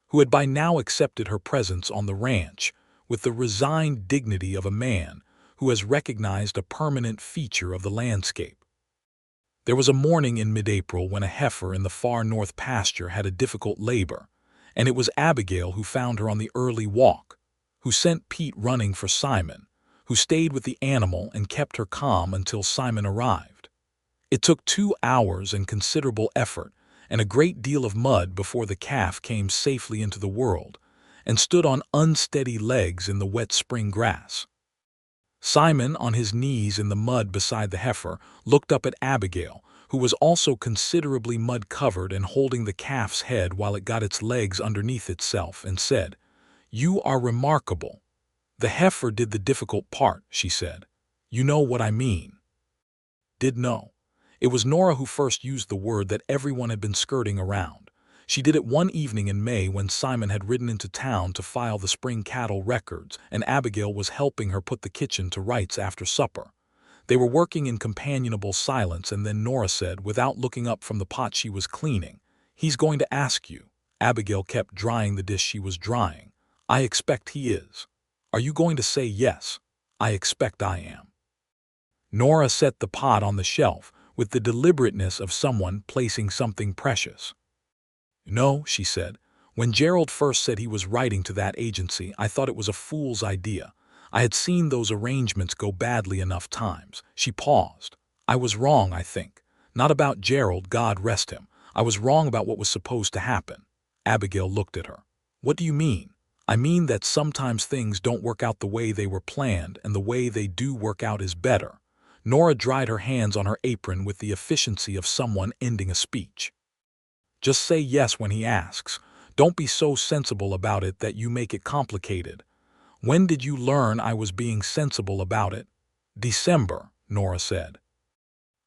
who had by now accepted her presence on the ranch with the resigned dignity of a man who has recognized a permanent feature of the landscape. There was a morning in mid-April when a heifer in the far north pasture had a difficult labor, and it was Abigail who found her on the early walk, who sent Pete running for Simon, who stayed with the animal and kept her calm until Simon arrived. It took 2 hours and considerable effort and a great deal of mud before the calf came safely into the world and stood on unsteady legs in the wet spring grass. Simon, on his knees in the mud beside the heifer, looked up at Abigail, who was also considerably mud-covered and holding the calf's head while it got its legs underneath itself, and said, "You are remarkable." "The heifer did the difficult part," she said. "You know what I mean." Did know. It was Nora who first used the word that everyone had been skirting around. She did it one evening in May when Simon had ridden into town to file the spring cattle records, and Abigail was helping her put the kitchen to rights after supper. They were working in companionable silence, and then Nora said, without looking up from the pot she was cleaning, "He's going to ask you." Abigail kept drying the dish she was drying. "I expect he is. Are you going to say yes?" "I expect I am." Nora set the pot on the shelf with the deliberateness of someone placing something precious. "No," she said. "When Gerald first said he was writing to that agency, I thought it was a fool's idea. I had seen those arrangements go badly enough times." She paused. "I was wrong, I think. Not about Gerald, God rest him. I was wrong about what was supposed to happen." Abigail looked at her. "What do you mean?" "I mean that sometimes things don't work out the way they were planned, and the way they do work out is better." Nora dried her hands on her apron with the efficiency of someone ending a speech. "Just say yes when he asks. Don't be so sensible about it that you make it complicated." "When did you learn I was being sensible about it?" "December," Nora said.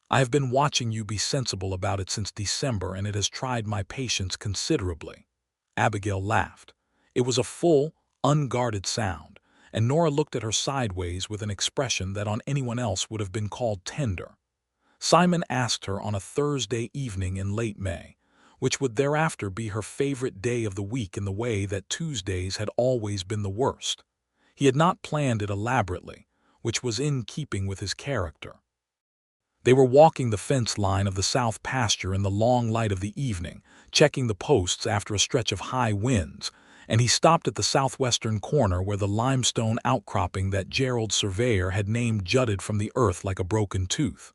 "I have been watching you be sensible about it since December, and it has tried my patience considerably." Abigail laughed. It was a full, unguarded sound, and Nora looked at her sideways with an expression that on anyone else would have been called tender. Simon asked her on a Thursday evening in late May, which would thereafter be her favorite day of the week in the way that Tuesdays had always been the worst. He had not planned it elaborately, which was in keeping with his character. They were walking the fence line of the south pasture in the long light of the evening, checking the posts after a stretch of high winds, and he stopped at the southwestern corner where the limestone outcropping that Gerald's surveyor had named jutted from the earth like a broken tooth.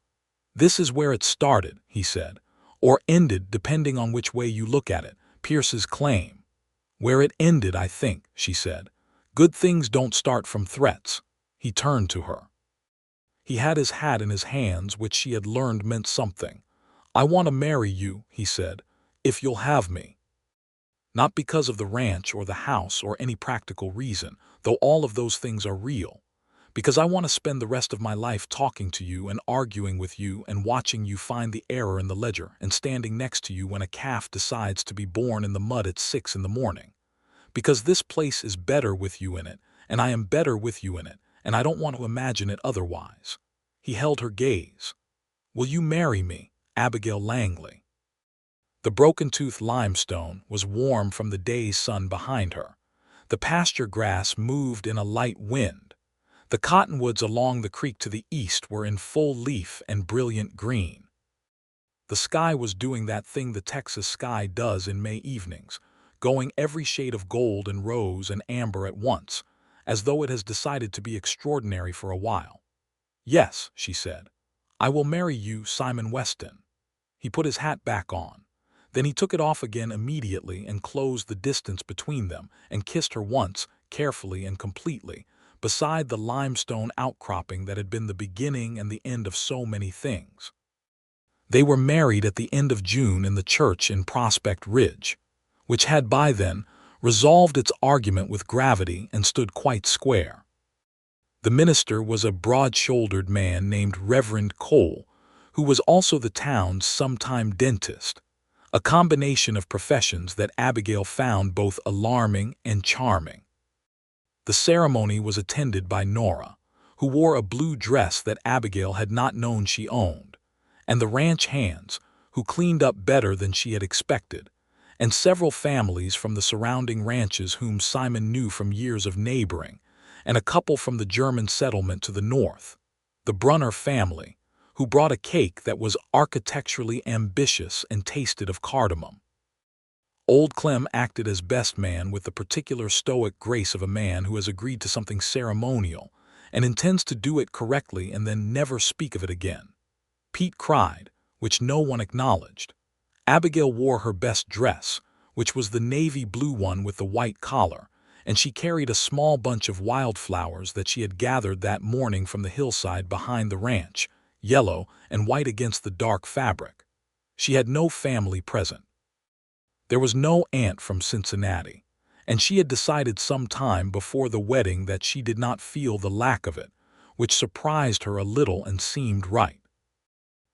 "This is where it started," he said, "or ended, depending on which way you look at it, Pierce's claim." "Where it ended, I think," she said. "Good things don't start from threats." He turned to her. He had his hat in his hands, which she had learned meant something. "I want to marry you," he said, "if you'll have me. Not because of the ranch or the house or any practical reason, though all of those things are real. Because I want to spend the rest of my life talking to you and arguing with you and watching you find the error in the ledger and standing next to you when a calf decides to be born in the mud at 6 in the morning. Because this place is better with you in it, and I am better with you in it, and I don't want to imagine it otherwise." He held her gaze. "Will you marry me, Abigail Langley?" The broken-tooth limestone was warm from the day's sun behind her. The pasture grass moved in a light wind. The cottonwoods along the creek to the east were in full leaf and brilliant green. The sky was doing that thing the Texas sky does in May evenings, going every shade of gold and rose and amber at once, as though it has decided to be extraordinary for a while. "Yes," she said, "I will marry you, Simon Weston." He put his hat back on. Then he took it off again immediately and closed the distance between them and kissed her once, carefully and completely, beside the limestone outcropping that had been the beginning and the end of so many things. They were married at the end of June in the church in Prospect Ridge, which had by then resolved its argument with gravity and stood quite square. The minister was a broad-shouldered man named Reverend Cole, who was also the town's sometime dentist, a combination of professions that Abigail found both alarming and charming. The ceremony was attended by Nora, who wore a blue dress that Abigail had not known she owned, and the ranch hands, who cleaned up better than she had expected, and several families from the surrounding ranches whom Simon knew from years of neighboring, and a couple from the German settlement to the north, the Brunner family, who brought a cake that was architecturally ambitious and tasted of cardamom. Old Clem acted as best man with the particular stoic grace of a man who has agreed to something ceremonial and intends to do it correctly and then never speak of it again. Pete cried, which no one acknowledged. Abigail wore her best dress, which was the navy blue one with the white collar, and she carried a small bunch of wildflowers that she had gathered that morning from the hillside behind the ranch. yellow, and white against the dark fabric. She had no family present. There was no aunt from Cincinnati, and she had decided some time before the wedding that she did not feel the lack of it, which surprised her a little and seemed right.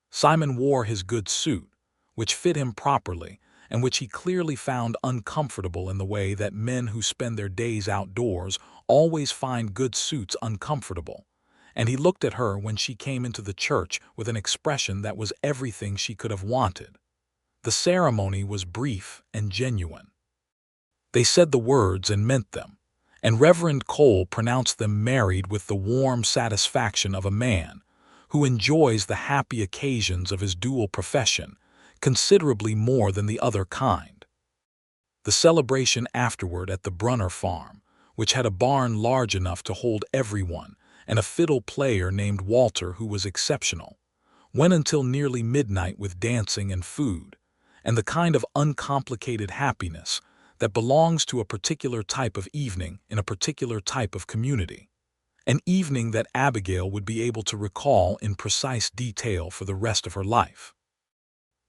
Simon wore his good suit, which fit him properly and which he clearly found uncomfortable in the way that men who spend their days outdoors always find good suits uncomfortable, and he looked at her when she came into the church with an expression that was everything she could have wanted. The ceremony was brief and genuine. They said the words and meant them, and Reverend Cole pronounced them married with the warm satisfaction of a man who enjoys the happy occasions of his dual profession considerably more than the other kind. The celebration afterward at the Brunner farm, which had a barn large enough to hold everyone and a fiddle player named Walter who was exceptional, went until nearly midnight with dancing and food, and the kind of uncomplicated happiness that belongs to a particular type of evening in a particular type of community, an evening that Abigail would be able to recall in precise detail for the rest of her life.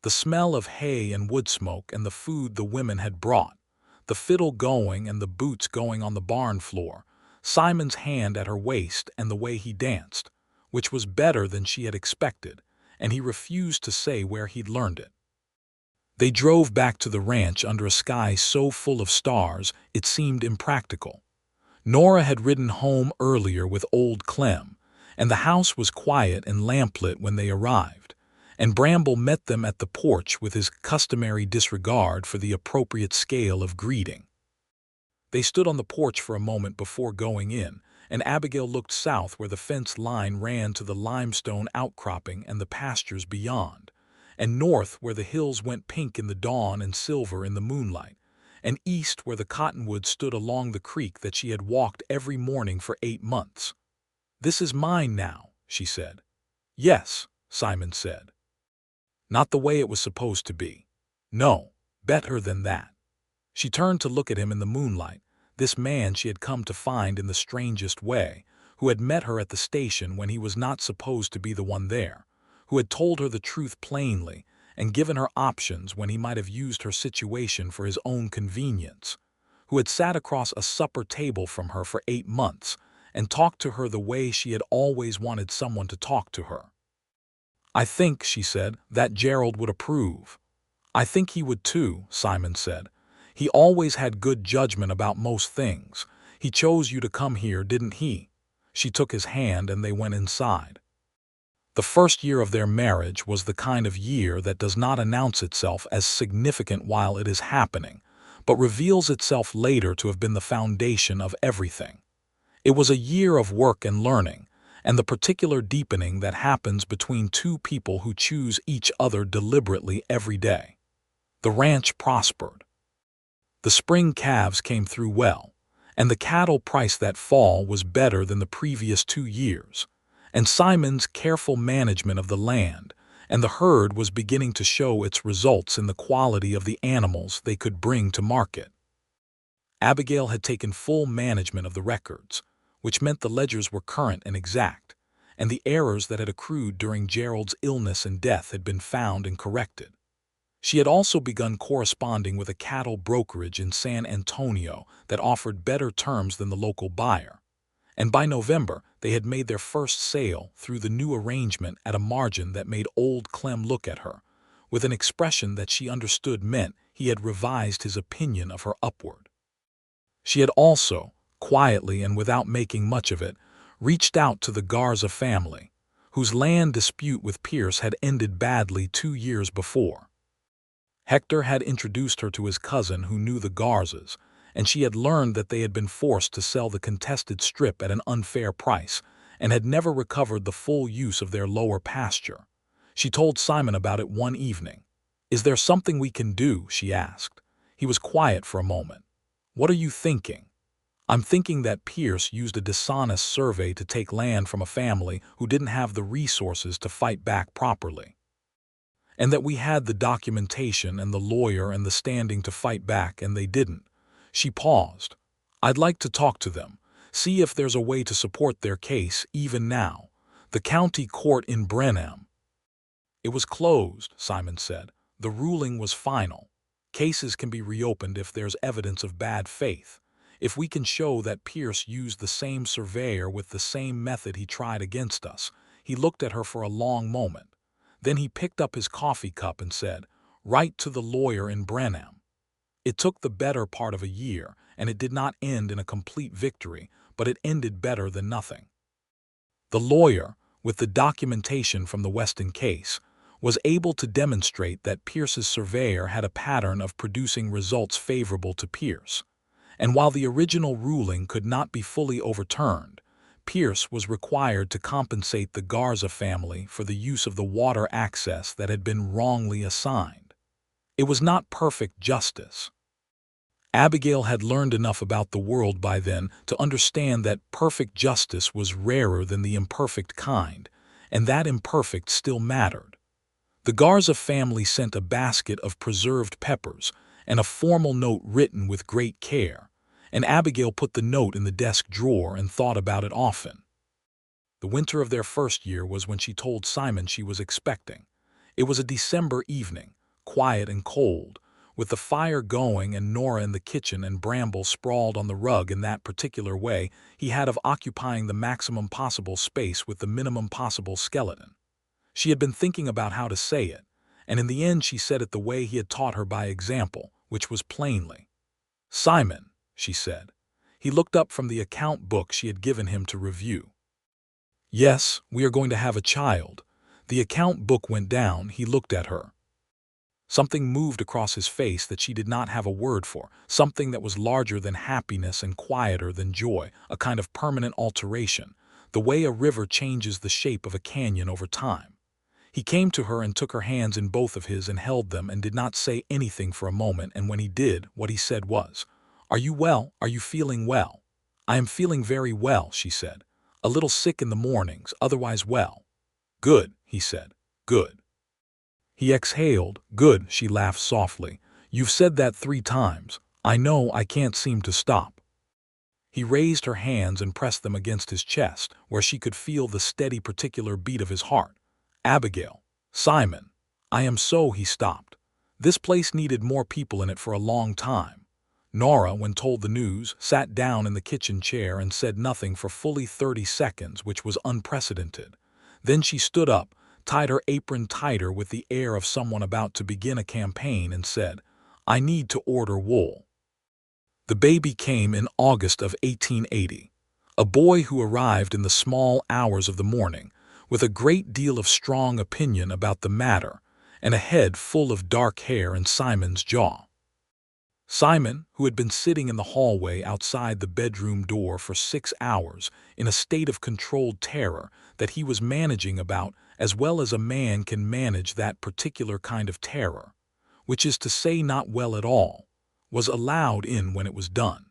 The smell of hay and wood smoke and the food the women had brought, the fiddle going and the boots going on the barn floor, Simon's hand at her waist and the way he danced, which was better than she had expected, and he refused to say where he'd learned it. They drove back to the ranch under a sky so full of stars it seemed impractical. Nora had ridden home earlier with old Clem, and the house was quiet and lamplit when they arrived, and Bramble met them at the porch with his customary disregard for the appropriate scale of greeting. They stood on the porch for a moment before going in, and Abigail looked south where the fence line ran to the limestone outcropping and the pastures beyond, and north where the hills went pink in the dawn and silver in the moonlight, and east where the cottonwoods stood along the creek that she had walked every morning for 8 months. "This is mine now," she said. "Yes," Simon said. "Not the way it was supposed to be." "No, better than that." She turned to look at him in the moonlight, this man she had come to find in the strangest way, who had met her at the station when he was not supposed to be the one there, who had told her the truth plainly and given her options when he might have used her situation for his own convenience, who had sat across a supper table from her for 8 months and talked to her the way she had always wanted someone to talk to her. "I think," she said, "that Gerald would approve." "I think he would too," Simon said. "He always had good judgment about most things. He chose you to come here, didn't he?" She took his hand and they went inside. The first year of their marriage was the kind of year that does not announce itself as significant while it is happening, but reveals itself later to have been the foundation of everything. It was a year of work and learning, and the particular deepening that happens between two people who choose each other deliberately every day. The ranch prospered. The spring calves came through well, and the cattle price that fall was better than the previous 2 years, and Simon's careful management of the land and the herd was beginning to show its results in the quality of the animals they could bring to market. Abigail had taken full management of the records, which meant the ledgers were current and exact, and the errors that had accrued during Gerald's illness and death had been found and corrected. She had also begun corresponding with a cattle brokerage in San Antonio that offered better terms than the local buyer, and by November they had made their first sale through the new arrangement at a margin that made old Clem look at her, with an expression that she understood meant he had revised his opinion of her upward. She had also, quietly and without making much of it, reached out to the Garza family, whose land dispute with Pierce had ended badly 2 years before. Hector had introduced her to his cousin who knew the Garzas, and she had learned that they had been forced to sell the contested strip at an unfair price and had never recovered the full use of their lower pasture. She told Simon about it one evening. "Is there something we can do?" she asked. He was quiet for a moment. "What are you thinking?" "I'm thinking that Pierce used a dishonest survey to take land from a family who didn't have the resources to fight back properly. And that we had the documentation and the lawyer and the standing to fight back, and they didn't." She paused. "I'd like to talk to them, see if there's a way to support their case even now. The county court in Brenham. It was closed, Simon said. The ruling was final. Cases can be reopened if there's evidence of bad faith. If we can show that Pierce used the same surveyor with the same method he tried against us. He looked at her for a long moment. Then he picked up his coffee cup and said, "Write to the lawyer in Brenham." It took the better part of a year, and it did not end in a complete victory, but it ended better than nothing. The lawyer, with the documentation from the Weston case, was able to demonstrate that Pierce's surveyor had a pattern of producing results favorable to Pierce. And while the original ruling could not be fully overturned, Pierce was required to compensate the Garza family for the use of the water access that had been wrongly assigned. It was not perfect justice. Abigail had learned enough about the world by then to understand that perfect justice was rarer than the imperfect kind, and that imperfect still mattered. The Garza family sent a basket of preserved peppers and a formal note written with great care, and Abigail put the note in the desk drawer and thought about it often. The winter of their first year was when she told Simon she was expecting. It was a December evening, quiet and cold, with the fire going and Nora in the kitchen and Bramble sprawled on the rug in that particular way he had of occupying the maximum possible space with the minimum possible skeleton. She had been thinking about how to say it, and in the end she said it the way he had taught her by example, which was plainly. "Simon," she said. He looked up from the account book she had given him to review. "Yes, we are going to have a child." The account book went down. He looked at her. Something moved across his face that she did not have a word for, something that was larger than happiness and quieter than joy, a kind of permanent alteration, the way a river changes the shape of a canyon over time. He came to her and took her hands in both of his and held them and did not say anything for a moment, and when he did, what he said was, "Are you well? Are you feeling well?" "I am feeling very well," she said. "A little sick in the mornings, otherwise well." "Good," he said. "Good." He exhaled. "Good," she laughed softly. "You've said that 3 times. I know I can't seem to stop." He raised her hands and pressed them against his chest, where she could feel the steady particular beat of his heart. "Abigail, Simon, I am so—" He stopped. This place needed more people in it for a long time. Nora, when told the news, sat down in the kitchen chair and said nothing for fully 30 seconds, which was unprecedented. Then she stood up, tied her apron tighter with the air of someone about to begin a campaign, and said, "I need to order wool." The baby came in August of 1880, a boy who arrived in the small hours of the morning, with a great deal of strong opinion about the matter, and a head full of dark hair and Simon's jaw. Simon, who had been sitting in the hallway outside the bedroom door for 6 hours in a state of controlled terror that he was managing about as well as a man can manage that particular kind of terror, which is to say not well at all, was allowed in when it was done.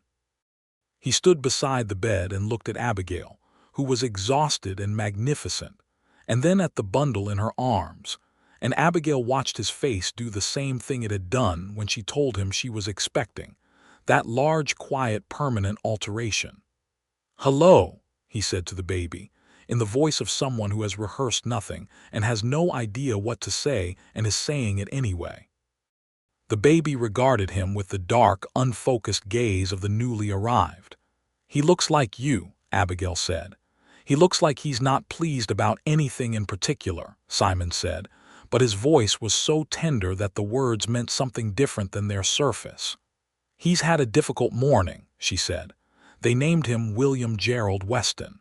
He stood beside the bed and looked at Abigail, who was exhausted and magnificent, and then at the bundle in her arms, and Abigail watched his face do the same thing it had done when she told him she was expecting, that large, quiet, permanent alteration. "Hello," he said to the baby, in the voice of someone who has rehearsed nothing and has no idea what to say and is saying it anyway. The baby regarded him with the dark, unfocused gaze of the newly arrived. "He looks like you," Abigail said. "He looks like he's not pleased about anything in particular," Simon said, but his voice was so tender that the words meant something different than their surface. "He's had a difficult morning," she said. "They named him William Gerald Weston."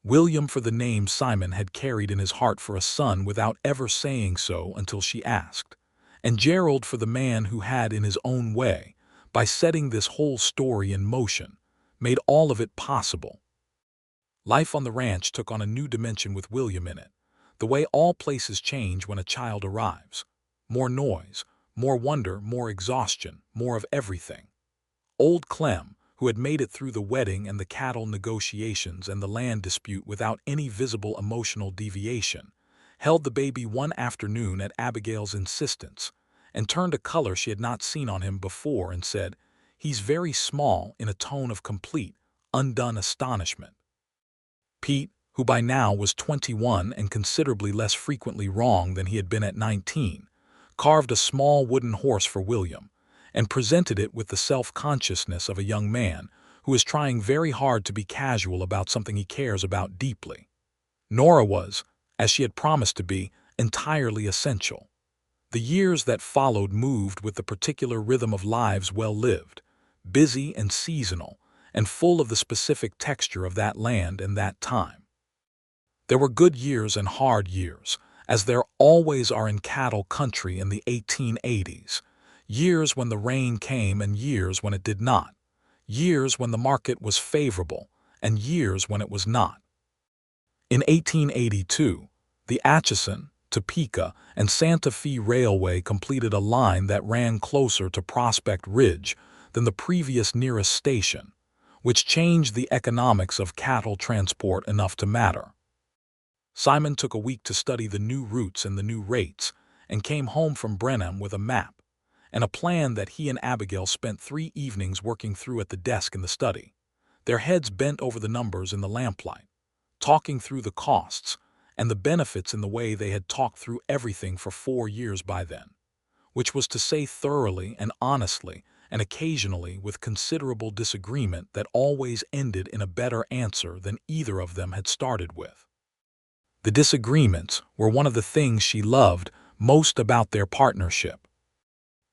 William for the name Simon had carried in his heart for a son without ever saying so until she asked, and Gerald for the man who had in his own way, by setting this whole story in motion, made all of it possible. Life on the ranch took on a new dimension with William in it, the way all places change when a child arrives. More noise, more wonder, more exhaustion, more of everything. Old Clem, who had made it through the wedding and the cattle negotiations and the land dispute without any visible emotional deviation, held the baby one afternoon at Abigail's insistence, and turned a color she had not seen on him before and said, "He's very small," in a tone of complete, undone astonishment. Pete, who by now was 21 and considerably less frequently wrong than he had been at 19, carved a small wooden horse for William and presented it with the self-consciousness of a young man who is trying very hard to be casual about something he cares about deeply. Nora was, as she had promised to be, entirely essential. The years that followed moved with the particular rhythm of lives well lived, busy and seasonal, and full of the specific texture of that land and that time. There were good years and hard years, as there always are in cattle country in the 1880s, years when the rain came and years when it did not, years when the market was favorable and years when it was not. In 1882, the Atchison, Topeka, and Santa Fe Railway completed a line that ran closer to Prospect Ridge than the previous nearest station, which changed the economics of cattle transport enough to matter. Simon took a week to study the new routes and the new rates, and came home from Brenham with a map and a plan that he and Abigail spent 3 evenings working through at the desk in the study, their heads bent over the numbers in the lamplight, talking through the costs and the benefits in the way they had talked through everything for 4 years by then, which was to say thoroughly and honestly and occasionally with considerable disagreement that always ended in a better answer than either of them had started with. The disagreements were one of the things she loved most about their partnership.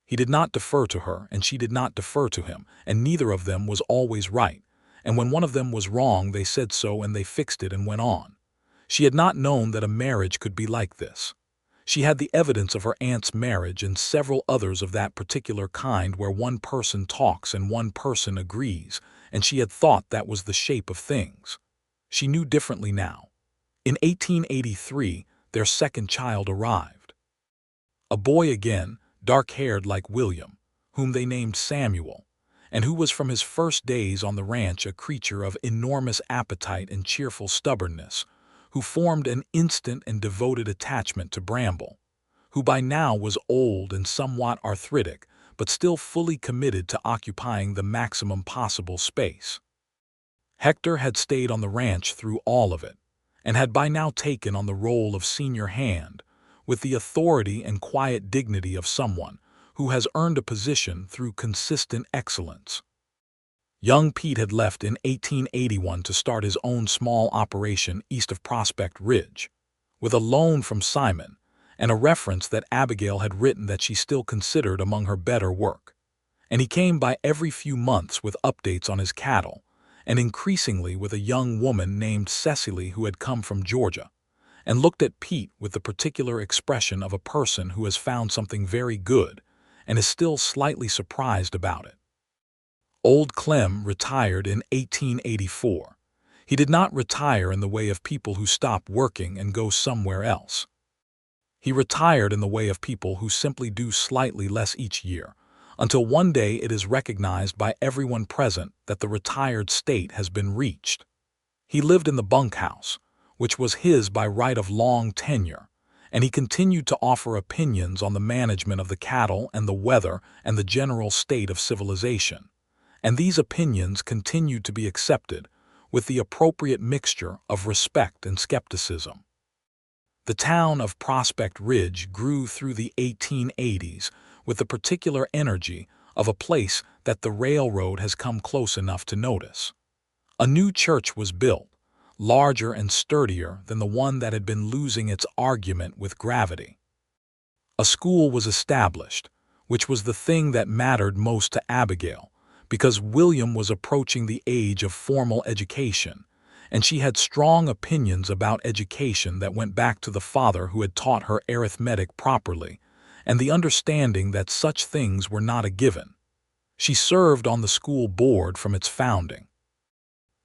He did not defer to her, and she did not defer to him, and neither of them was always right, and when one of them was wrong they said so and they fixed it and went on. She had not known that a marriage could be like this. She had the evidence of her aunt's marriage and several others of that particular kind where one person talks and one person agrees, and she had thought that was the shape of things. She knew differently now. In 1883, their second child arrived. A boy again, dark-haired like William, whom they named Samuel, and who was from his first days on the ranch a creature of enormous appetite and cheerful stubbornness, who formed an instant and devoted attachment to Bramble, who by now was old and somewhat arthritic, but still fully committed to occupying the maximum possible space. Hector had stayed on the ranch through all of it, and had by now taken on the role of senior hand, with the authority and quiet dignity of someone who has earned a position through consistent excellence. Young Pete had left in 1881 to start his own small operation east of Prospect Ridge, with a loan from Simon and a reference that Abigail had written that she still considered among her better work, and he came by every few months with updates on his cattle, and increasingly with a young woman named Cecily who had come from Georgia, and looked at Pete with the particular expression of a person who has found something very good and is still slightly surprised about it. Old Clem retired in 1884. He did not retire in the way of people who stop working and go somewhere else. He retired in the way of people who simply do slightly less each year, until one day it is recognized by everyone present that the retired state has been reached. He lived in the bunkhouse, which was his by right of long tenure, and he continued to offer opinions on the management of the cattle and the weather and the general state of civilization, and these opinions continued to be accepted with the appropriate mixture of respect and skepticism. The town of Prospect Ridge grew through the 1880s with the particular energy of a place that the railroad has come close enough to notice. A new church was built, larger and sturdier than the one that had been losing its argument with gravity. A school was established, which was the thing that mattered most to Abigail, because William was approaching the age of formal education, and she had strong opinions about education that went back to the father who had taught her arithmetic properly, and the understanding that such things were not a given. She served on the school board from its founding.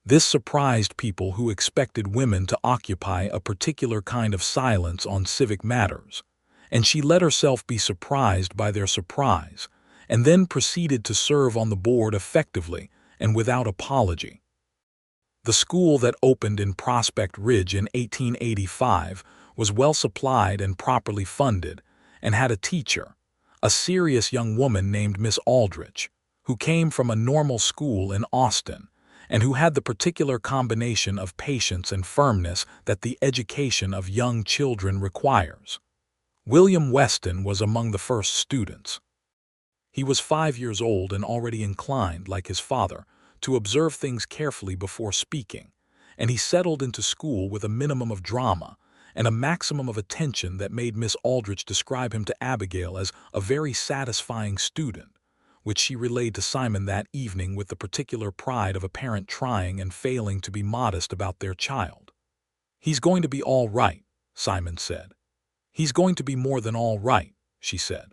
This surprised people who expected women to occupy a particular kind of silence on civic matters, and she let herself be surprised by their surprise, and then proceeded to serve on the board effectively and without apology. The school that opened in Prospect Ridge in 1885 was well supplied and properly funded, and had a teacher, a serious young woman named Miss Aldrich, who came from a normal school in Austin, and who had the particular combination of patience and firmness that the education of young children requires. William Weston was among the first students. He was 5 years old and already inclined, like his father, to observe things carefully before speaking, and he settled into school with a minimum of drama and a maximum of attention that made Miss Aldrich describe him to Abigail as a very satisfying student, which she relayed to Simon that evening with the particular pride of a parent trying and failing to be modest about their child. "He's going to be all right," Simon said. "He's going to be more than all right," she said.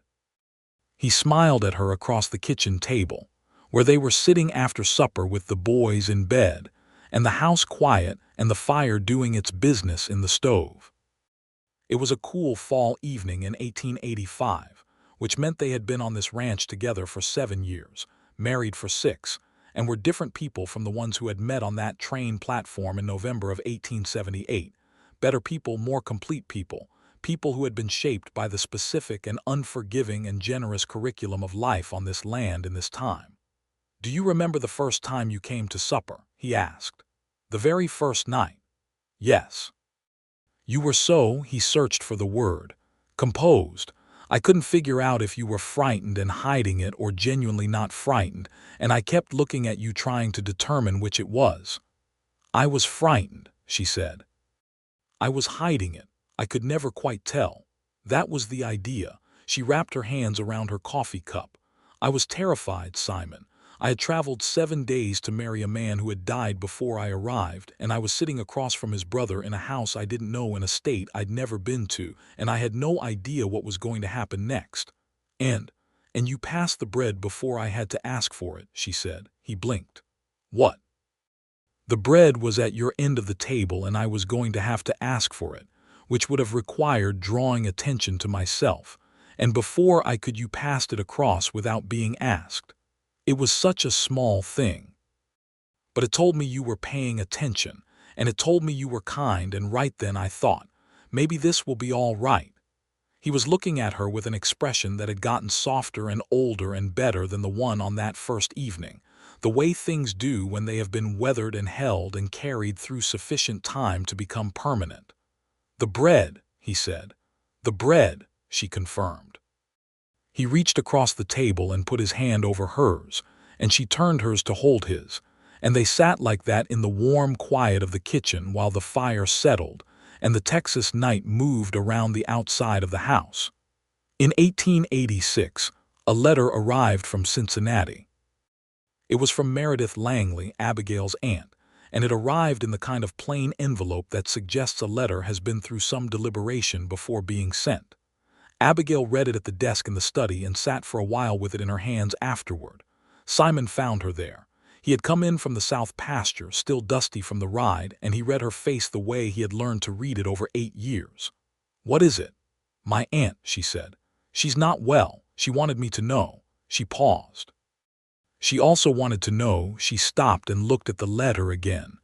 He smiled at her across the kitchen table, where they were sitting after supper with the boys in bed, and the house quiet and the fire doing its business in the stove. It was a cool fall evening in 1885, which meant they had been on this ranch together for 7 years, married for 6, and were different people from the ones who had met on that train platform in November of 1878. Better people, more complete people, people who had been shaped by the specific and unforgiving and generous curriculum of life on this land in this time. "Do you remember the first time you came to supper?" he asked. "The very first night?" "Yes." "You were so," he searched for the word, "composed. I couldn't figure out if you were frightened and hiding it or genuinely not frightened, and I kept looking at you trying to determine which it was." "I was frightened," she said. "I was hiding it. I could never quite tell. That was the idea." She wrapped her hands around her coffee cup. "I was terrified, Simon. I had traveled 7 days to marry a man who had died before I arrived, and I was sitting across from his brother in a house I didn't know in a state I'd never been to, and I had no idea what was going to happen next. And you passed the bread before I had to ask for it," she said. He blinked. "What?" "The bread was at your end of the table and I was going to have to ask for it, which would have required drawing attention to myself, and before I could you passed it across without being asked. It was such a small thing. But it told me you were paying attention, and it told me you were kind, and right then I thought, maybe this will be all right." He was looking at her with an expression that had gotten softer and older and better than the one on that first evening, the way things do when they have been weathered and held and carried through sufficient time to become permanent. "The bread," he said. "The bread," she confirmed. He reached across the table and put his hand over hers, and she turned hers to hold his, and they sat like that in the warm quiet of the kitchen while the fire settled and the Texas night moved around the outside of the house. In 1886, a letter arrived from Cincinnati. It was from Meredith Langley, Abigail's aunt, and it arrived in the kind of plain envelope that suggests a letter has been through some deliberation before being sent. Abigail read it at the desk in the study and sat for a while with it in her hands afterward. Simon found her there. He had come in from the south pasture, still dusty from the ride, and he read her face the way he had learned to read it over 8 years. "What is it?" "My aunt," she said. "She's not well. She wanted me to know." She paused. "She also wanted to know," she stopped and looked at the letter again.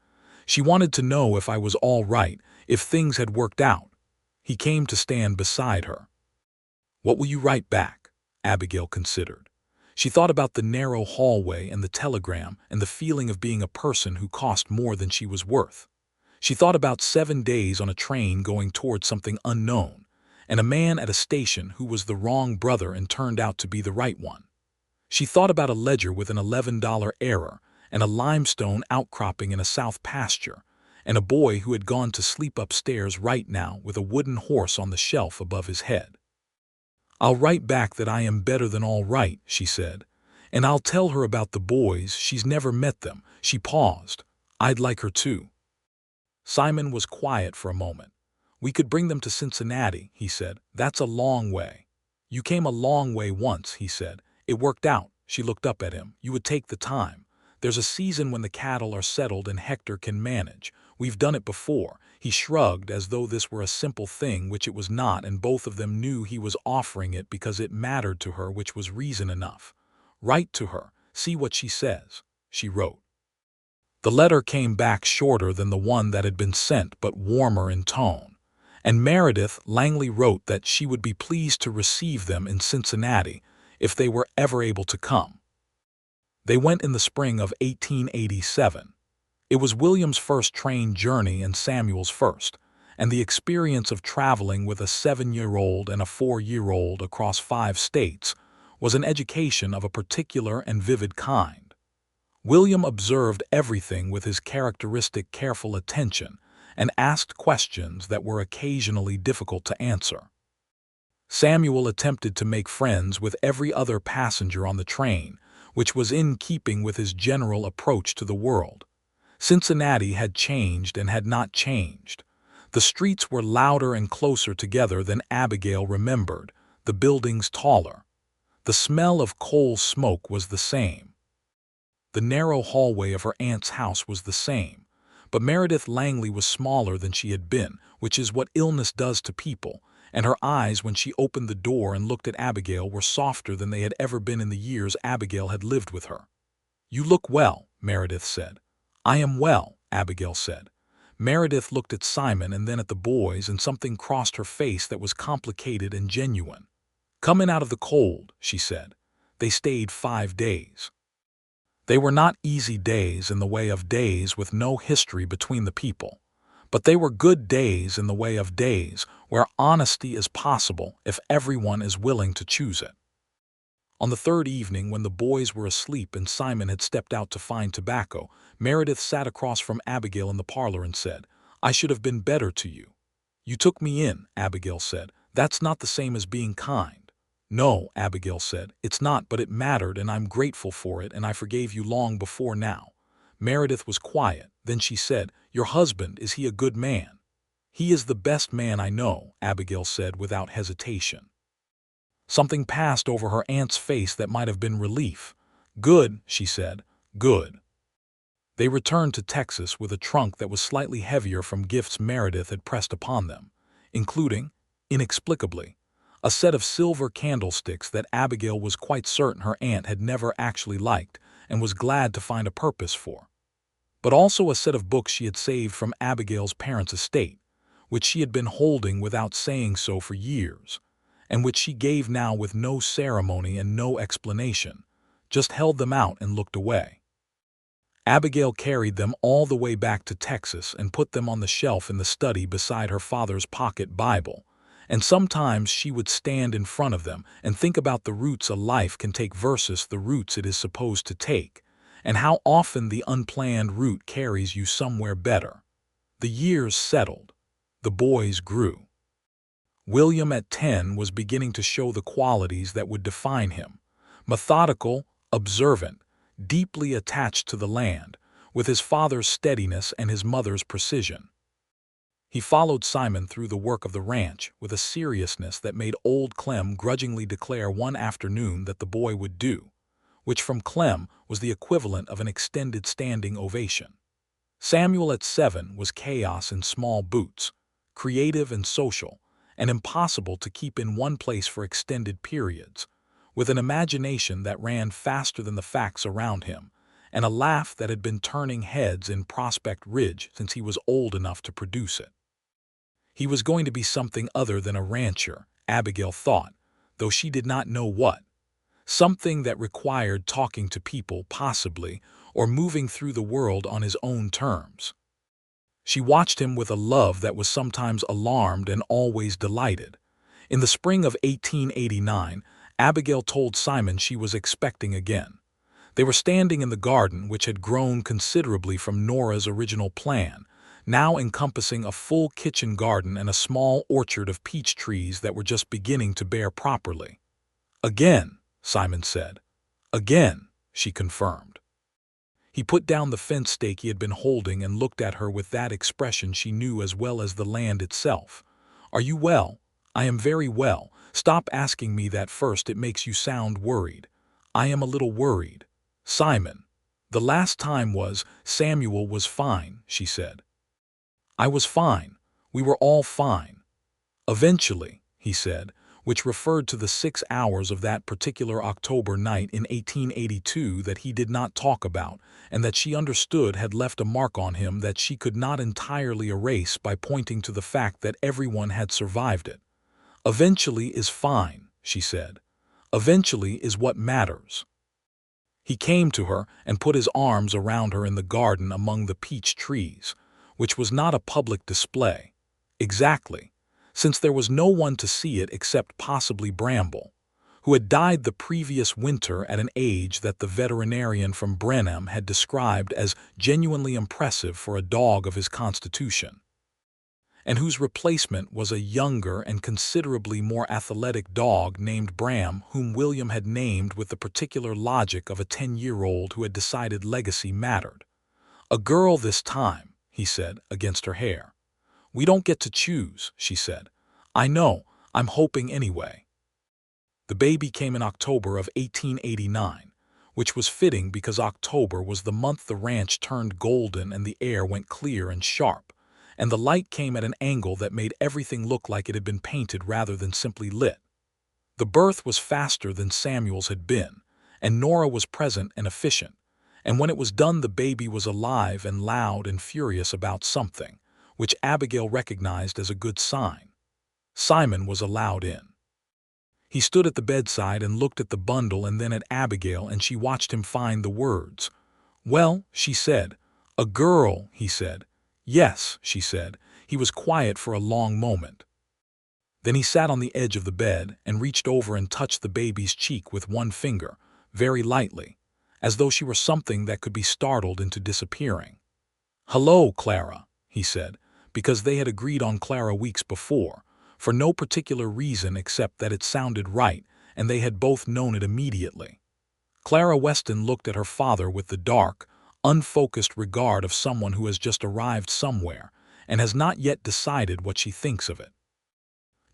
"She wanted to know if I was all right, if things had worked out." He came to stand beside her. "What will you write back?" Abigail considered. She thought about the narrow hallway and the telegram and the feeling of being a person who cost more than she was worth. She thought about 7 days on a train going toward something unknown, and a man at a station who was the wrong brother and turned out to be the right one. She thought about a ledger with an $11 error and a limestone outcropping in a south pasture, and a boy who had gone to sleep upstairs right now with a wooden horse on the shelf above his head. "I'll write back that I am better than all right," she said, "and I'll tell her about the boys. She's never met them." She paused. "I'd like her to." Simon was quiet for a moment. "We could bring them to Cincinnati," he said. "That's a long way." "You came a long way once," he said. "It worked out." She looked up at him. "You would take the time. There's a season when the cattle are settled and Hector can manage. We've done it before." He shrugged as though this were a simple thing, which it was not, and both of them knew he was offering it because it mattered to her, which was reason enough. "Write to her. See what she says." She wrote. The letter came back shorter than the one that had been sent, but warmer in tone. And Meredith Langley wrote that she would be pleased to receive them in Cincinnati if they were ever able to come. They went in the spring of 1887. It was William's first train journey and Samuel's first, and the experience of traveling with a 7-year-old and a 4-year-old across 5 states was an education of a particular and vivid kind. William observed everything with his characteristic careful attention and asked questions that were occasionally difficult to answer. Samuel attempted to make friends with every other passenger on the train, which was in keeping with his general approach to the world. Cincinnati had changed and had not changed. The streets were louder and closer together than Abigail remembered, the buildings taller. The smell of coal smoke was the same. The narrow hallway of her aunt's house was the same, but Meredith Langley was smaller than she had been, which is what illness does to people, and her eyes when she opened the door and looked at Abigail were softer than they had ever been in the years Abigail had lived with her. "You look well," Meredith said. "I am well," Abigail said. Meredith looked at Simon and then at the boys, and something crossed her face that was complicated and genuine. "Coming out of the cold," she said. "They stayed 5 days." They were not easy days in the way of days with no history between the people, but they were good days in the way of days where honesty is possible if everyone is willing to choose it. On the 3rd evening, when the boys were asleep and Simon had stepped out to find tobacco, Meredith sat across from Abigail in the parlor and said, "I should have been better to you." "You took me in," Abigail said. "That's not the same as being kind." "No," Abigail said, "it's not, but it mattered and I'm grateful for it and I forgave you long before now." Meredith was quiet. Then she said, "Your husband, is he a good man?" "He is the best man I know," Abigail said without hesitation. Something passed over her aunt's face that might have been relief. "Good," she said, "good." They returned to Texas with a trunk that was slightly heavier from gifts Meredith had pressed upon them, including, inexplicably, a set of silver candlesticks that Abigail was quite certain her aunt had never actually liked and was glad to find a purpose for, but also a set of books she had saved from Abigail's parents' estate, which she had been holding without saying so for years, and which she gave now with no ceremony and no explanation, just held them out and looked away. Abigail carried them all the way back to Texas and put them on the shelf in the study beside her father's pocket Bible, and sometimes she would stand in front of them and think about the routes a life can take versus the routes it is supposed to take, and how often the unplanned route carries you somewhere better. The years settled. The boys grew. William at 10 was beginning to show the qualities that would define him: methodical, observant, deeply attached to the land, with his father's steadiness and his mother's precision. He followed Simon through the work of the ranch with a seriousness that made old Clem grudgingly declare one afternoon that the boy would do, which from Clem was the equivalent of an extended standing ovation. Samuel at 7 was chaos in small boots, creative and social, and impossible to keep in one place for extended periods, with an imagination that ran faster than the facts around him, and a laugh that had been turning heads in Prospect Ridge since he was old enough to produce it. He was going to be something other than a rancher, Abigail thought, though she did not know what. Something that required talking to people, possibly, or moving through the world on his own terms. She watched him with a love that was sometimes alarmed and always delighted. In the spring of 1889, Abigail told Simon she was expecting again. They were standing in the garden, which had grown considerably from Nora's original plan, now encompassing a full kitchen garden and a small orchard of peach trees that were just beginning to bear properly. "Again," Simon said. "Again," she confirmed. He put down the fence stake he had been holding and looked at her with that expression she knew as well as the land itself. "Are you well?" "I am very well. Stop asking me that first, it makes you sound worried." "I am a little worried." "Simon." "The last time was, Samuel was fine," she said. "I was fine. We were all fine." "Eventually," he said, which referred to the 6 hours of that particular October night in 1882 that he did not talk about, and that she understood had left a mark on him that she could not entirely erase by pointing to the fact that everyone had survived it. "Eventually is fine," she said. "Eventually is what matters." He came to her and put his arms around her in the garden among the peach trees, which was not a public display. Exactly, since there was no one to see it except possibly Bramble, who had died the previous winter at an age that the veterinarian from Brenham had described as genuinely impressive for a dog of his constitution, and whose replacement was a younger and considerably more athletic dog named Bram, whom William had named with the particular logic of a 10-year-old who had decided legacy mattered. "A girl this time," he said, against her hair. "We don't get to choose," she said. "I know, I'm hoping anyway." The baby came in October of 1889, which was fitting because October was the month the ranch turned golden and the air went clear and sharp, and the light came at an angle that made everything look like it had been painted rather than simply lit. The birth was faster than Samuel's had been, and Nora was present and efficient, and when it was done the baby was alive and loud and furious about something, which Abigail recognized as a good sign. Simon was allowed in. He stood at the bedside and looked at the bundle and then at Abigail, and she watched him find the words. "Well," she said. "A girl," he said. "Yes," she said. He was quiet for a long moment. Then he sat on the edge of the bed and reached over and touched the baby's cheek with one finger, very lightly, as though she were something that could be startled into disappearing. "Hello, Clara," he said, because they had agreed on Clara weeks before, for no particular reason except that it sounded right, and they had both known it immediately. Clara Weston looked at her father with the dark, unfocused regard of someone who has just arrived somewhere and has not yet decided what she thinks of it.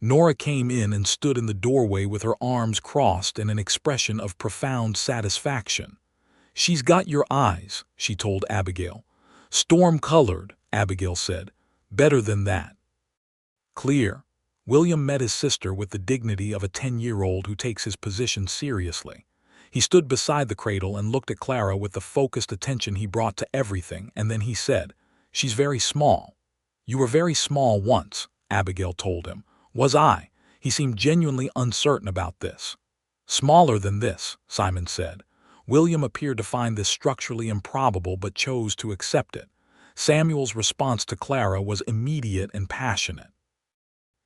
Nora came in and stood in the doorway with her arms crossed and an expression of profound satisfaction. "She's got your eyes," she told Abigail. "Storm-colored," Abigail said. "Better than that." "Clear." William met his sister with the dignity of a 10-year-old who takes his position seriously. He stood beside the cradle and looked at Clara with the focused attention he brought to everything, and then he said, "She's very small." "You were very small once," Abigail told him. "Was I?" He seemed genuinely uncertain about this. "Smaller than this," Simon said. William appeared to find this structurally improbable but chose to accept it. Samuel's response to Clara was immediate and passionate.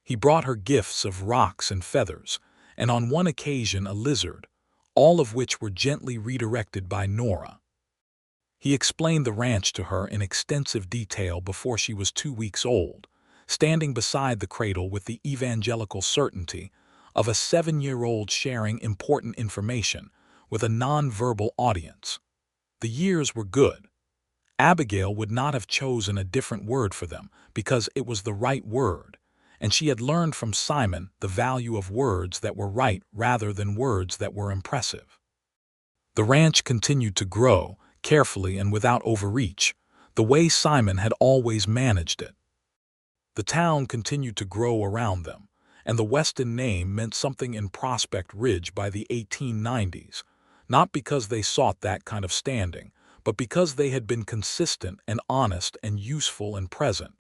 He brought her gifts of rocks and feathers, and on one occasion a lizard, all of which were gently redirected by Nora. He explained the ranch to her in extensive detail before she was 2 weeks old, standing beside the cradle with the evangelical certainty of a 7-year-old sharing important information with a non-verbal audience. The years were good. Abigail would not have chosen a different word for them because it was the right word, and she had learned from Simon the value of words that were right rather than words that were impressive. The ranch continued to grow, carefully and without overreach, the way Simon had always managed it. The town continued to grow around them, and the Weston name meant something in Prospect Ridge by the 1890s, not because they sought that kind of standing, but because they had been consistent and honest and useful and present,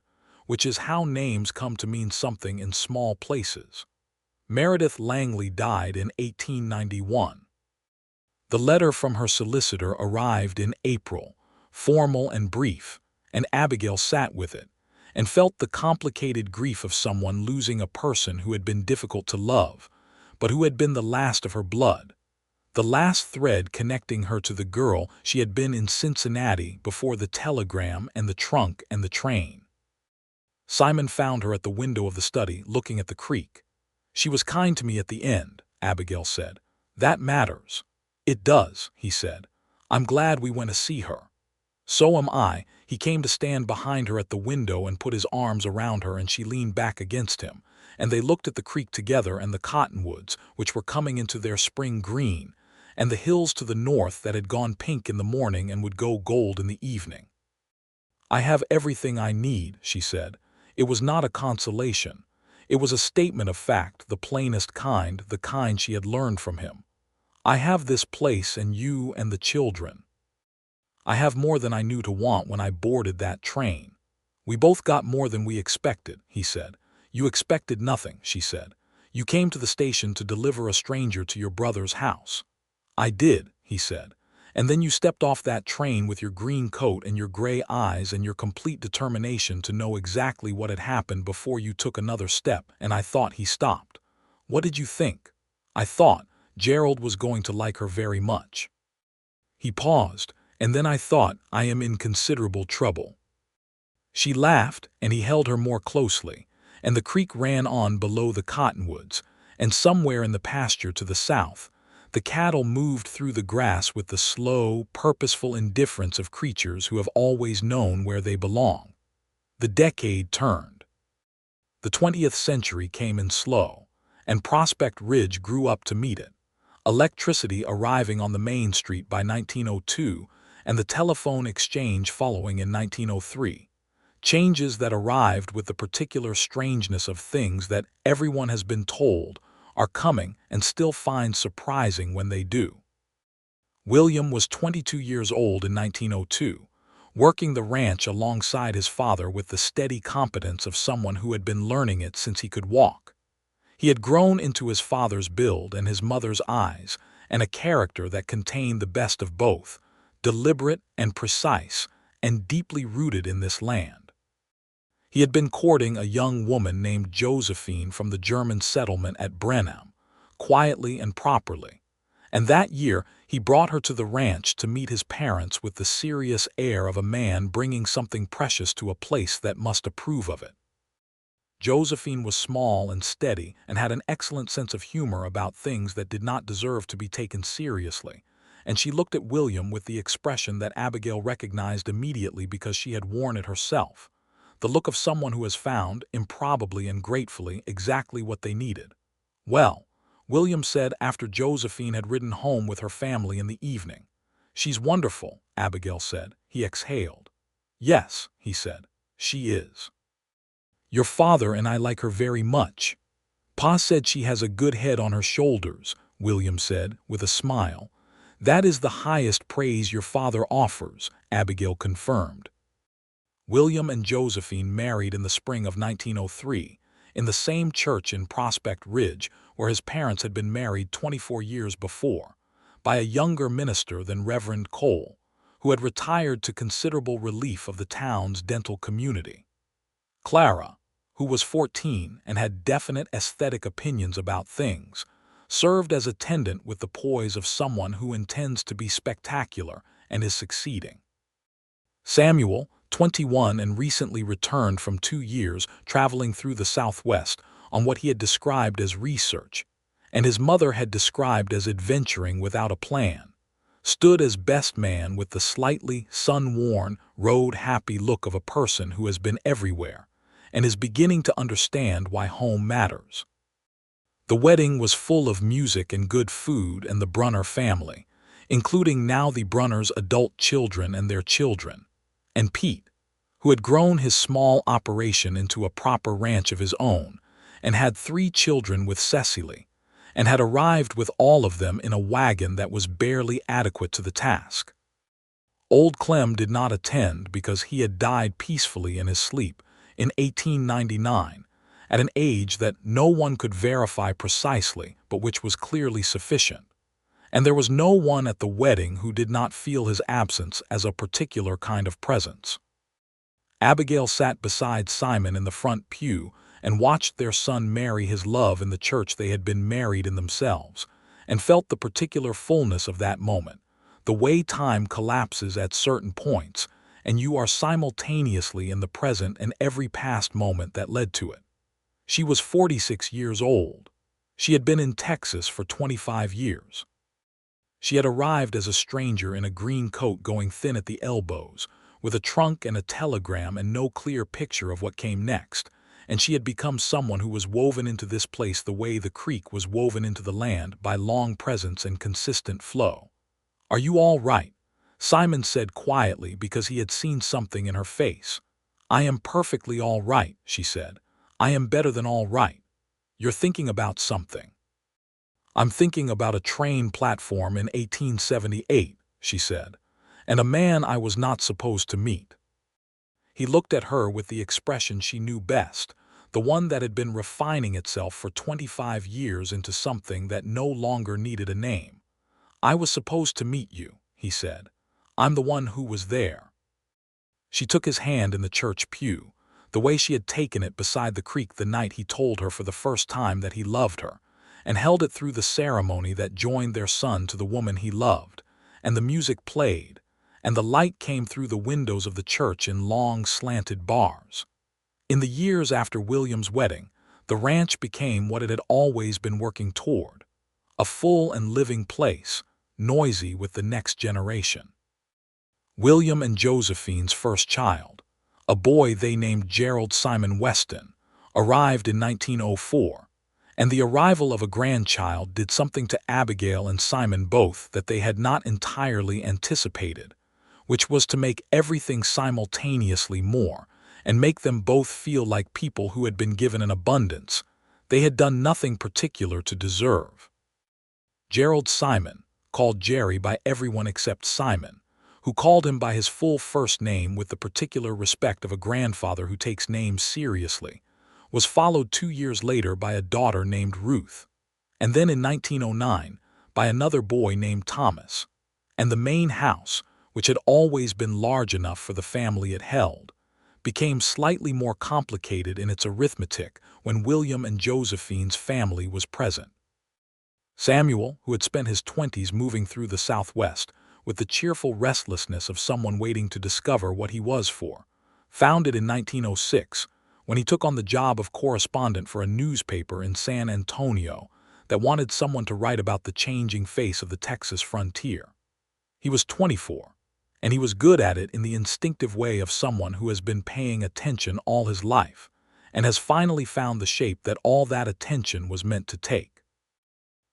which is how names come to mean something in small places. Meredith Langley died in 1891. The letter from her solicitor arrived in April, formal and brief, and Abigail sat with it, and felt the complicated grief of someone losing a person who had been difficult to love, but who had been the last of her blood, the last thread connecting her to the girl she had been in Cincinnati before the telegram and the trunk and the train. Simon found her at the window of the study, looking at the creek. "She was kind to me at the end," Abigail said. "That matters." "It does," he said. "I'm glad we went to see her." "So am I." He came to stand behind her at the window and put his arms around her, and she leaned back against him, and they looked at the creek together and the cottonwoods, which were coming into their spring green, and the hills to the north that had gone pink in the morning and would go gold in the evening. "I have everything I need," she said. It was not a consolation. It was a statement of fact, the plainest kind, the kind she had learned from him. "I have this place and you and the children. I have more than I knew to want when I boarded that train." "We both got more than we expected," he said. "You expected nothing," she said. "You came to the station to deliver a stranger to your brother's house." "I did," he said, And then you stepped off that train with your green coat and your gray eyes and your complete determination to know exactly what had happened before you took another step, and I thought he stopped. What did you think? I thought Gerald was going to like her very much. He paused, and then I thought, I am in considerable trouble. She laughed, and he held her more closely, and the creek ran on below the cottonwoods, and somewhere in the pasture to the south, the cattle moved through the grass with the slow, purposeful indifference of creatures who have always known where they belong. The decade turned. The 20th century came in slow, and Prospect Ridge grew up to meet it. Electricity arriving on the main street by 1902, and the telephone exchange following in 1903. Changes that arrived with the particular strangeness of things that everyone has been told are coming and still find surprising when they do. William was 22 years old in 1902, working the ranch alongside his father with the steady competence of someone who had been learning it since he could walk. He had grown into his father's build and his mother's eyes, and a character that contained the best of both, deliberate and precise, and deeply rooted in this land. He had been courting a young woman named Josephine from the German settlement at Brenham, quietly and properly, and that year he brought her to the ranch to meet his parents with the serious air of a man bringing something precious to a place that must approve of it. Josephine was small and steady and had an excellent sense of humor about things that did not deserve to be taken seriously, and she looked at William with the expression that Abigail recognized immediately because she had worn it herself. The look of someone who has found, improbably and gratefully, exactly what they needed. Well, William said after Josephine had ridden home with her family in the evening. She's wonderful, Abigail said. He exhaled. Yes, he said, she is. Your father and I like her very much. Pa said she has a good head on her shoulders, William said, with a smile. That is the highest praise your father offers, Abigail confirmed. William and Josephine married in the spring of 1903, in the same church in Prospect Ridge where his parents had been married 24 years before, by a younger minister than Reverend Cole, who had retired to considerable relief of the town's dental community. Clara, who was 14 and had definite aesthetic opinions about things, served as attendant with the poise of someone who intends to be spectacular and is succeeding. Samuel, 21 and recently returned from 2 years traveling through the Southwest on what he had described as research, and his mother had described as adventuring without a plan, stood as best man with the slightly sun-worn, road-happy look of a person who has been everywhere and is beginning to understand why home matters. The wedding was full of music and good food and the Brunner family, including now the Brunners' adult children and their children, and Pete, who had grown his small operation into a proper ranch of his own, and had 3 children with Cecily, and had arrived with all of them in a wagon that was barely adequate to the task. Old Clem did not attend because he had died peacefully in his sleep in 1899, at an age that no one could verify precisely but which was clearly sufficient. And there was no one at the wedding who did not feel his absence as a particular kind of presence. Abigail sat beside Simon in the front pew and watched their son marry his love in the church they had been married in themselves, and felt the particular fullness of that moment, the way time collapses at certain points, and you are simultaneously in the present and every past moment that led to it. She was 46 years old. She had been in Texas for 25 years. She had arrived as a stranger in a green coat going thin at the elbows, with a trunk and a telegram and no clear picture of what came next, and she had become someone who was woven into this place the way the creek was woven into the land by long presence and consistent flow. "Are you all right?" Simon said quietly because he had seen something in her face. "I am perfectly all right," she said. "I am better than all right. You're thinking about something." "I'm thinking about a train platform in 1878, she said, "and a man I was not supposed to meet." He looked at her with the expression she knew best, the one that had been refining itself for 25 years into something that no longer needed a name. "I was supposed to meet you," he said. "I'm the one who was there." She took his hand in the church pew, the way she had taken it beside the creek the night he told her for the first time that he loved her, and held it through the ceremony that joined their son to the woman he loved, and the music played, and the light came through the windows of the church in long slanted bars. In the years after William's wedding, the ranch became what it had always been working toward, a full and living place, noisy with the next generation. William and Josephine's first child, a boy they named Gerald Simon Weston, arrived in 1904, and the arrival of a grandchild did something to Abigail and Simon both that they had not entirely anticipated, which was to make everything simultaneously more, and make them both feel like people who had been given an abundance they had done nothing particular to deserve. Gerald Simon, called Jerry by everyone except Simon, who called him by his full first name with the particular respect of a grandfather who takes names seriously, was followed 2 years later by a daughter named Ruth, and then in 1909 by another boy named Thomas, and the main house, which had always been large enough for the family it held, became slightly more complicated in its arithmetic when William and Josephine's family was present. Samuel, who had spent his 20s moving through the Southwest with the cheerful restlessness of someone waiting to discover what he was for, founded in 1906 when he took on the job of correspondent for a newspaper in San Antonio that wanted someone to write about the changing face of the Texas frontier. He was 24, and he was good at it in the instinctive way of someone who has been paying attention all his life and has finally found the shape that all that attention was meant to take.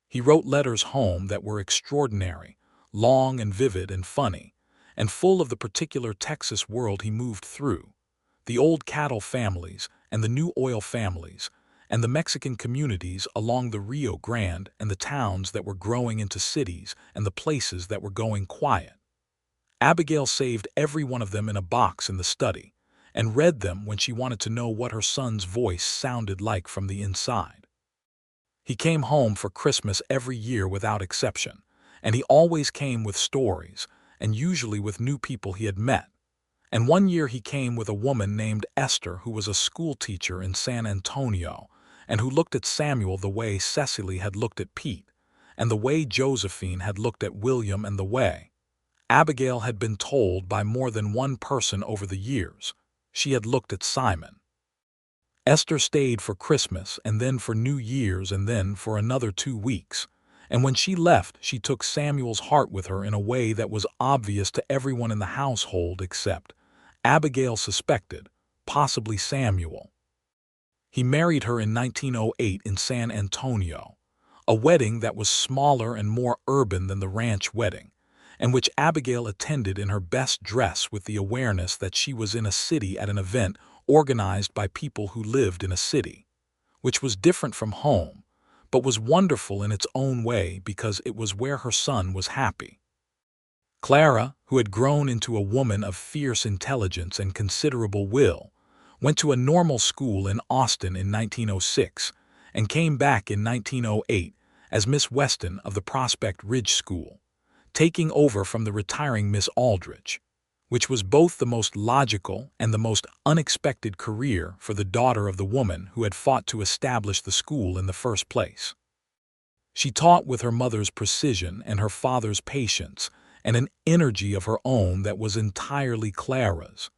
He wrote letters home that were extraordinary, long and vivid and funny, and full of the particular Texas world he moved through, the old cattle families and the new oil families, and the Mexican communities along the Rio Grande and the towns that were growing into cities and the places that were going quiet. Abigail saved every one of them in a box in the study and read them when she wanted to know what her son's voice sounded like from the inside. He came home for Christmas every year without exception, and he always came with stories, and usually with new people he had met. And one year he came with a woman named Esther who was a school teacher in San Antonio and who looked at Samuel the way Cecily had looked at Pete, and the way Josephine had looked at William, and the way Abigail had been told by more than one person over the years she had looked at Simon. Esther stayed for Christmas and then for New Year's and then for another 2 weeks, and when she left she took Samuel's heart with her in a way that was obvious to everyone in the household except, Abigail suspected, possibly Samuel. He married her in 1908 in San Antonio, a wedding that was smaller and more urban than the ranch wedding, and which Abigail attended in her best dress with the awareness that she was in a city at an event organized by people who lived in a city, which was different from home, but was wonderful in its own way because it was where her son was happy. Clara, who had grown into a woman of fierce intelligence and considerable will, went to a normal school in Austin in 1906 and came back in 1908 as Miss Weston of the Prospect Ridge School, taking over from the retiring Miss Aldrich, which was both the most logical and the most unexpected career for the daughter of the woman who had fought to establish the school in the first place. She taught with her mother's precision and her father's patience and an energy of her own that was entirely Clara's,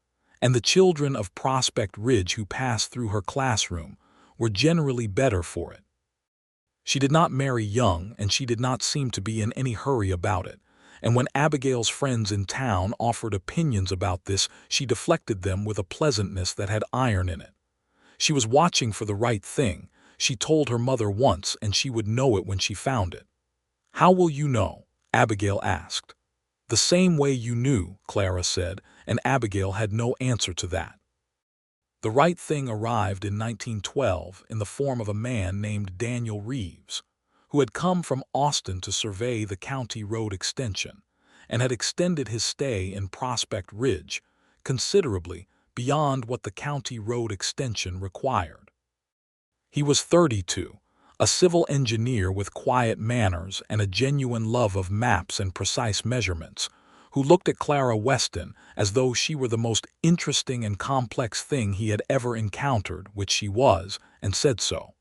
and the children of Prospect Ridge who passed through her classroom were generally better for it. She did not marry young, and she did not seem to be in any hurry about it, and when Abigail's friends in town offered opinions about this, she deflected them with a pleasantness that had iron in it. She was watching for the right thing, she told her mother once, and she would know it when she found it. "How will you know?" Abigail asked. "The same way you knew," Clara said, and Abigail had no answer to that. The right thing arrived in 1912 in the form of a man named Daniel Reeves, who had come from Austin to survey the county road extension, and had extended his stay in Prospect Ridge considerably beyond what the county road extension required. He was 32, a civil engineer with quiet manners and a genuine love of maps and precise measurements, who looked at Clara Weston as though she were the most interesting and complex thing he had ever encountered, which she was, and said so.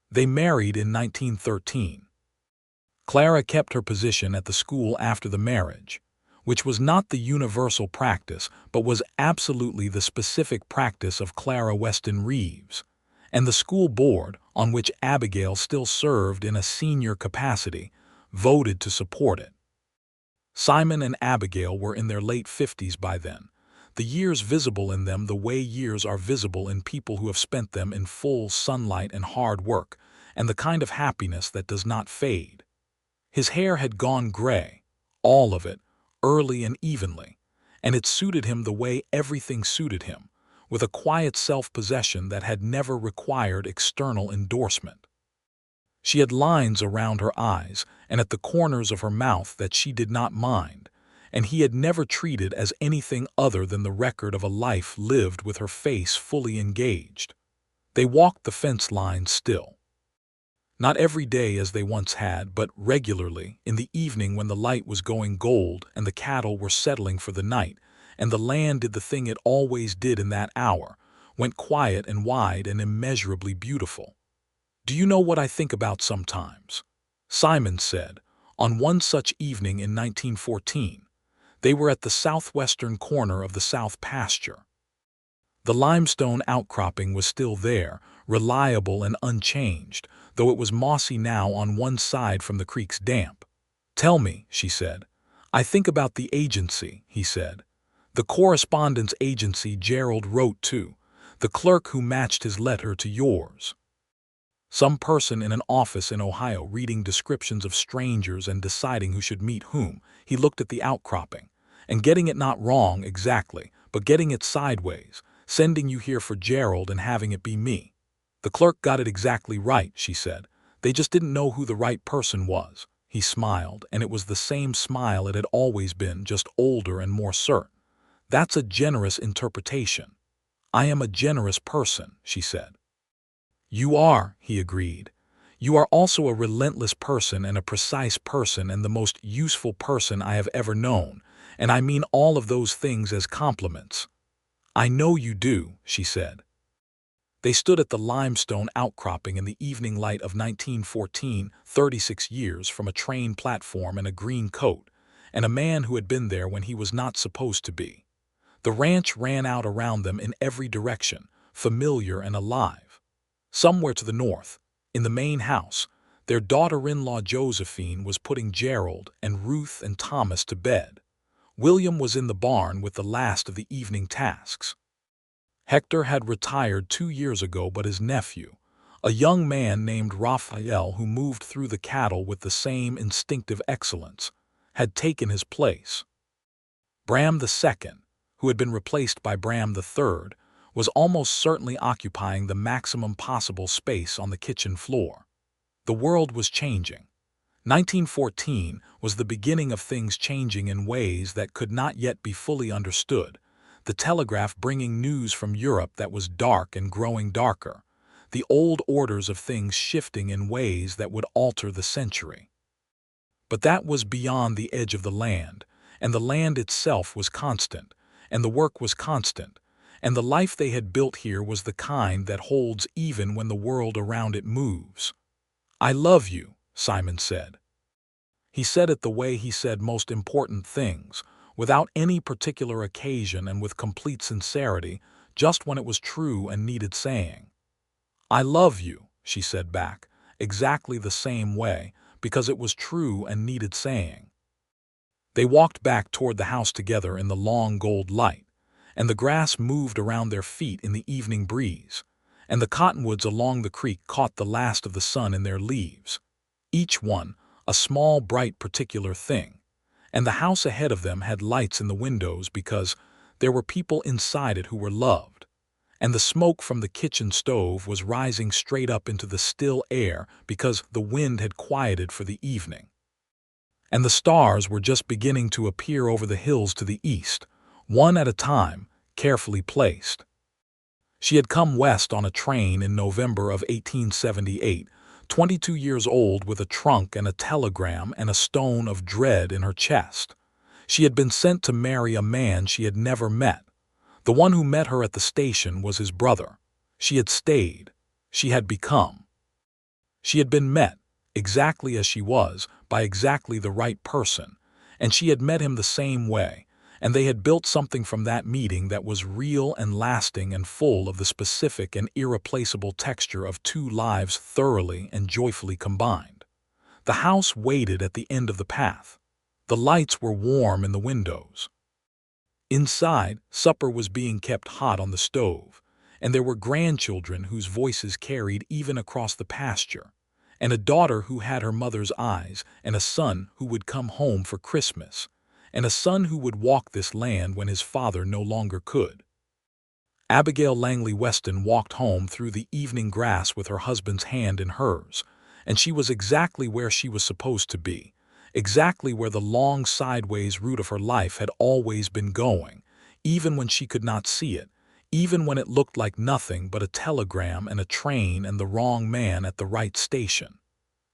They married in 1913. Clara kept her position at the school after the marriage, which was not the universal practice but was absolutely the specific practice of Clara Weston Reeves, and the school board, on which Abigail still served in a senior capacity, voted to support it. Simon and Abigail were in their late 50s by then, the years visible in them the way years are visible in people who have spent them in full sunlight and hard work, and the kind of happiness that does not fade. His hair had gone gray, all of it, early and evenly, and it suited him the way everything suited him, with a quiet self-possession that had never required external endorsement. She had lines around her eyes and at the corners of her mouth that she did not mind, and he had never treated as anything other than the record of a life lived with her face fully engaged. They walked the fence line still. Not every day as they once had, but regularly, in the evening when the light was going gold and the cattle were settling for the night, and the land did the thing it always did in that hour, went quiet and wide and immeasurably beautiful. "Do you know what I think about sometimes?" Simon said, on one such evening in 1914. They were at the southwestern corner of the South Pasture. The limestone outcropping was still there, reliable and unchanged, though it was mossy now on one side from the creek's damp. "Tell me," she said. "I think about the agency," he said. "The correspondence agency Gerald wrote to, the clerk who matched his letter to yours. Some person in an office in Ohio reading descriptions of strangers and deciding who should meet whom. He looked at the outcropping, and getting it not wrong exactly, but getting it sideways, sending you here for Gerald and having it be me. The clerk got it exactly right," she said. "They just didn't know who the right person was." He smiled, and it was the same smile it had always been, just older and more certain. "That's a generous interpretation." "I am a generous person," she said. "You are," he agreed. "You are also a relentless person and a precise person and the most useful person I have ever known, and I mean all of those things as compliments." "I know you do," she said. They stood at the limestone outcropping in the evening light of 1914, 36 years from a train platform in a green coat, and a man who had been there when he was not supposed to be. The ranch ran out around them in every direction, familiar and alive. Somewhere to the north, in the main house, their daughter-in-law Josephine was putting Gerald and Ruth and Thomas to bed. William was in the barn with the last of the evening tasks. Hector had retired 2 years ago, but his nephew, a young man named Raphael who moved through the cattle with the same instinctive excellence, had taken his place. Bram II, who had been replaced by Bram III, was almost certainly occupying the maximum possible space on the kitchen floor. The world was changing. 1914 was the beginning of things changing in ways that could not yet be fully understood, the telegraph bringing news from Europe that was dark and growing darker, the old orders of things shifting in ways that would alter the century. But that was beyond the edge of the land, and the land itself was constant, and the work was constant, and the life they had built here was the kind that holds even when the world around it moves. "I love you," Simon said. He said it the way he said most important things, without any particular occasion and with complete sincerity, just when it was true and needed saying. "I love you," she said back, exactly the same way, because it was true and needed saying. They walked back toward the house together in the long gold light, and the grass moved around their feet in the evening breeze, and the cottonwoods along the creek caught the last of the sun in their leaves, each one a small, bright, particular thing, and the house ahead of them had lights in the windows because there were people inside it who were loved, and the smoke from the kitchen stove was rising straight up into the still air because the wind had quieted for the evening. And the stars were just beginning to appear over the hills to the east, one at a time, carefully placed. She had come west on a train in November of 1878 22 years old with a trunk and a telegram and a stone of dread in her chest. She had been sent to marry a man she had never met. The one who met her at the station was his brother. She had stayed. She had become. She had been met, exactly as she was, by exactly the right person, and she had met him the same way, and they had built something from that meeting that was real and lasting and full of the specific and irreplaceable texture of two lives thoroughly and joyfully combined. The house waited at the end of the path. The lights were warm in the windows. Inside, supper was being kept hot on the stove, and there were grandchildren whose voices carried even across the pasture, and a daughter who had her mother's eyes, and a son who would come home for Christmas, and a son who would walk this land when his father no longer could. Abigail Langley Weston walked home through the evening grass with her husband's hand in hers, and she was exactly where she was supposed to be, exactly where the long sideways route of her life had always been going, even when she could not see it, even when it looked like nothing but a telegram and a train and the wrong man at the right station.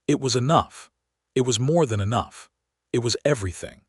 It was enough. It was more than enough. It was everything.